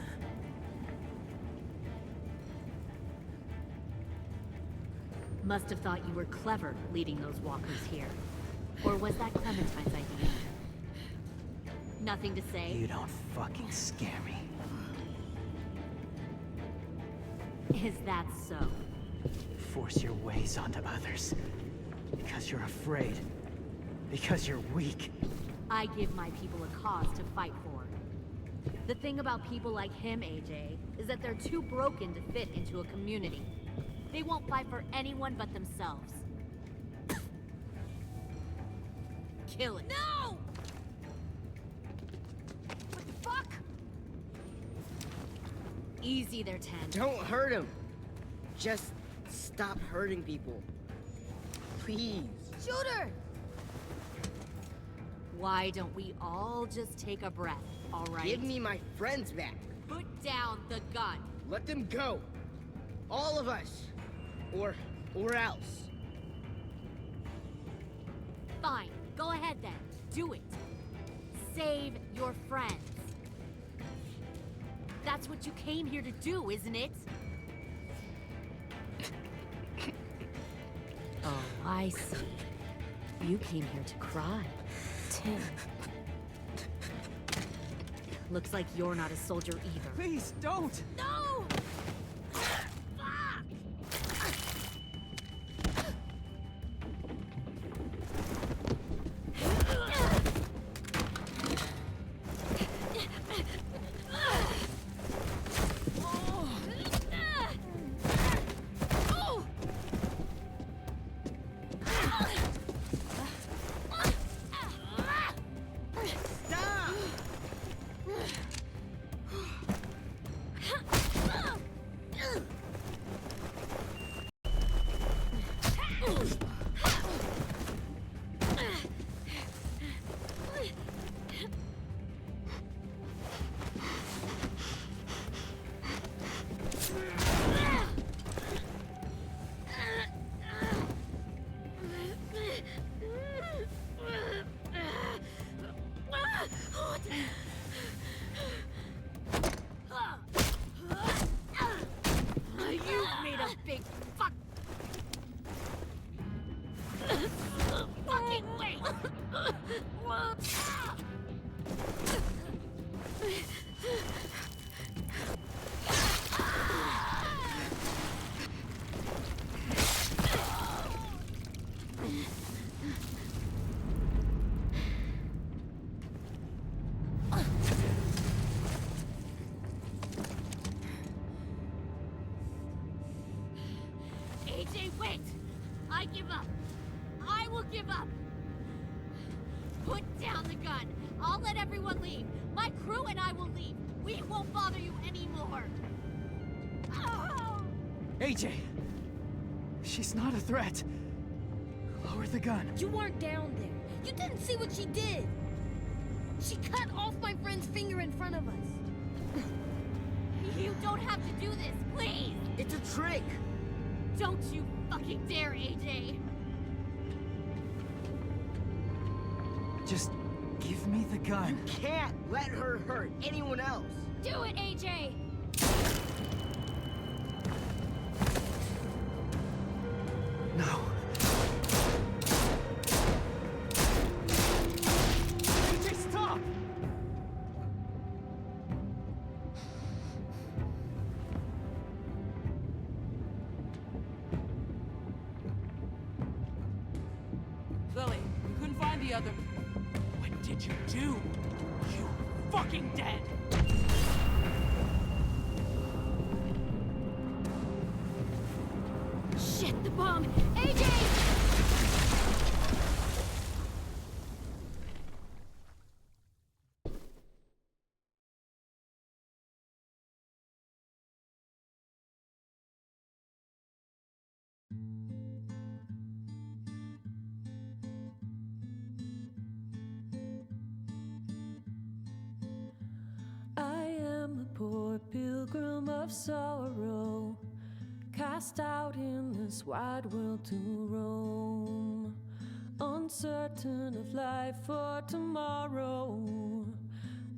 Must have thought you were clever leading those walkers here. Or was that Clementine's idea? Nothing to say? You don't fucking scare me. Is that so? Force your ways onto others. Because you're afraid. Because you're weak. I give my people a cause to fight for. The thing about people like him, AJ, is that they're too broken to fit into a community. They won't fight for anyone but themselves. Kill it. No! What the fuck? Easy there, Ten. Don't hurt him. Just stop hurting people. Please. Shooter! Why don't we all just take a breath, all right? Give me my friends back. Put down the gun. Let them go. All of us. Or else. Fine. Go ahead then. Do it. Save your friends. That's what you came here to do, isn't it? Oh, I see. You came here to cry. Tim. Looks like you're not a soldier either. Please, don't! No! AJ, wait! I give up. I will give up. Put down the gun. I'll let everyone leave. My crew and I will leave. We won't bother you anymore. Oh! AJ! She's not a threat. Lower the gun. You weren't down there. You didn't see what she did. She cut off my friend's finger in front of us. You don't have to do this, please! It's a trick! Don't you fucking dare, AJ! Just give me the gun. You can't let her hurt anyone else! Do it, AJ! No. AJ, stop! Lily, we couldn't find the other. What did you do? You fucking dead! Shit, the bomb! AJ! I am a poor pilgrim of sorrow, cast out in this wide world to roam, uncertain of life for tomorrow.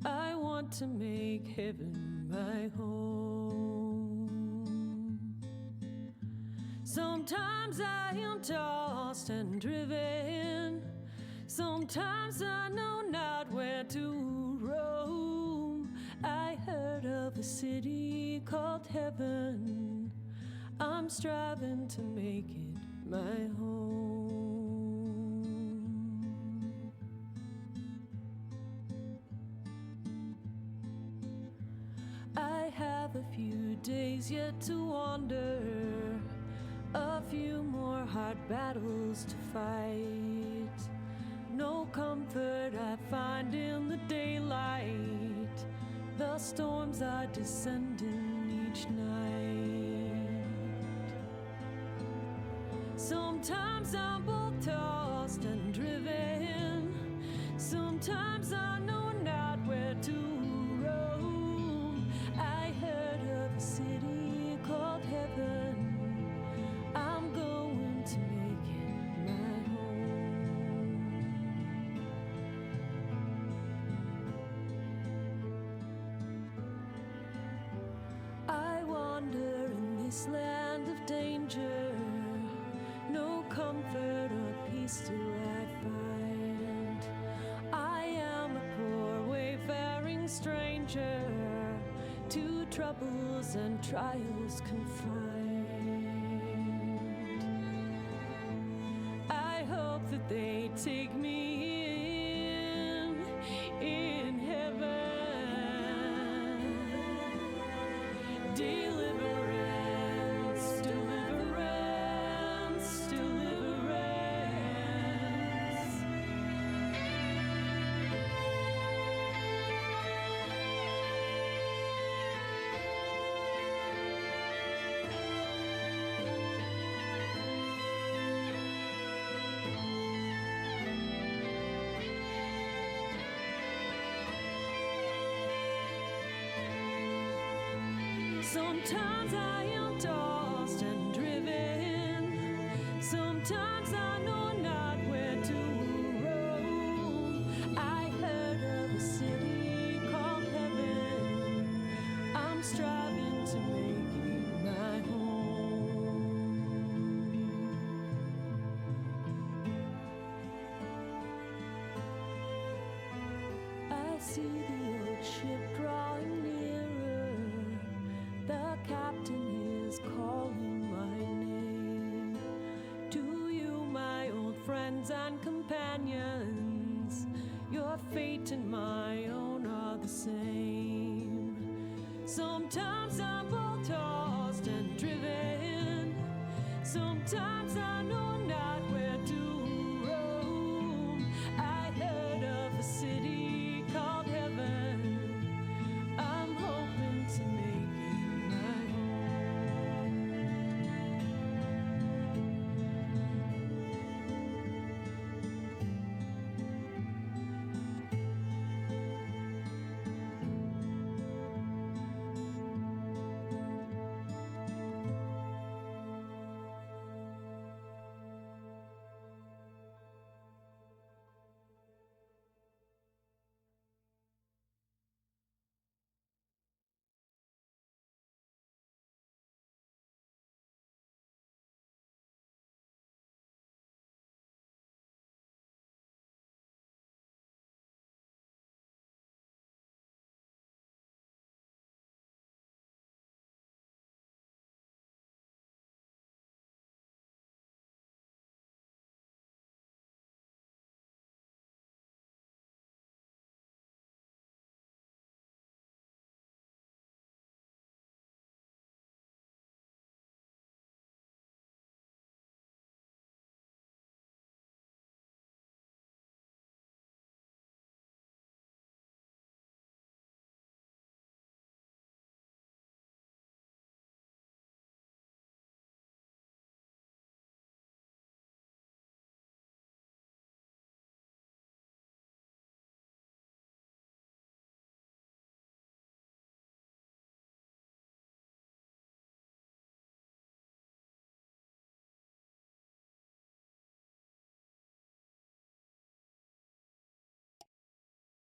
I want to make heaven my home. Sometimes I am tossed and driven, sometimes I know not where to roam. I heard of a city called heaven, I'm striving to make it my home. I have a few days yet to wander, a few more hard battles to fight. No comfort I find in the daylight, the storms are descending each night. Sometimes I'm both tossed and driven, sometimes I know not where to roam. I heard of a city called heaven, I'm going to make it my home. I wander in this land of danger, no comfort or peace do I find. I am a poor wayfaring stranger, to troubles and trials confined. I hope that they take me in heaven. Deliverance, deliverance, deliverance. Sometimes I am tossed and driven, sometimes I know not where to roam. I heard of a city called heaven, I'm striving to make it my home. I see the old ship drawing nearer, the captain is calling my name. To you, my old friends and companions, your fate and my own are the same. Sometimes I'm both tossed and driven, sometimes Sometimes I know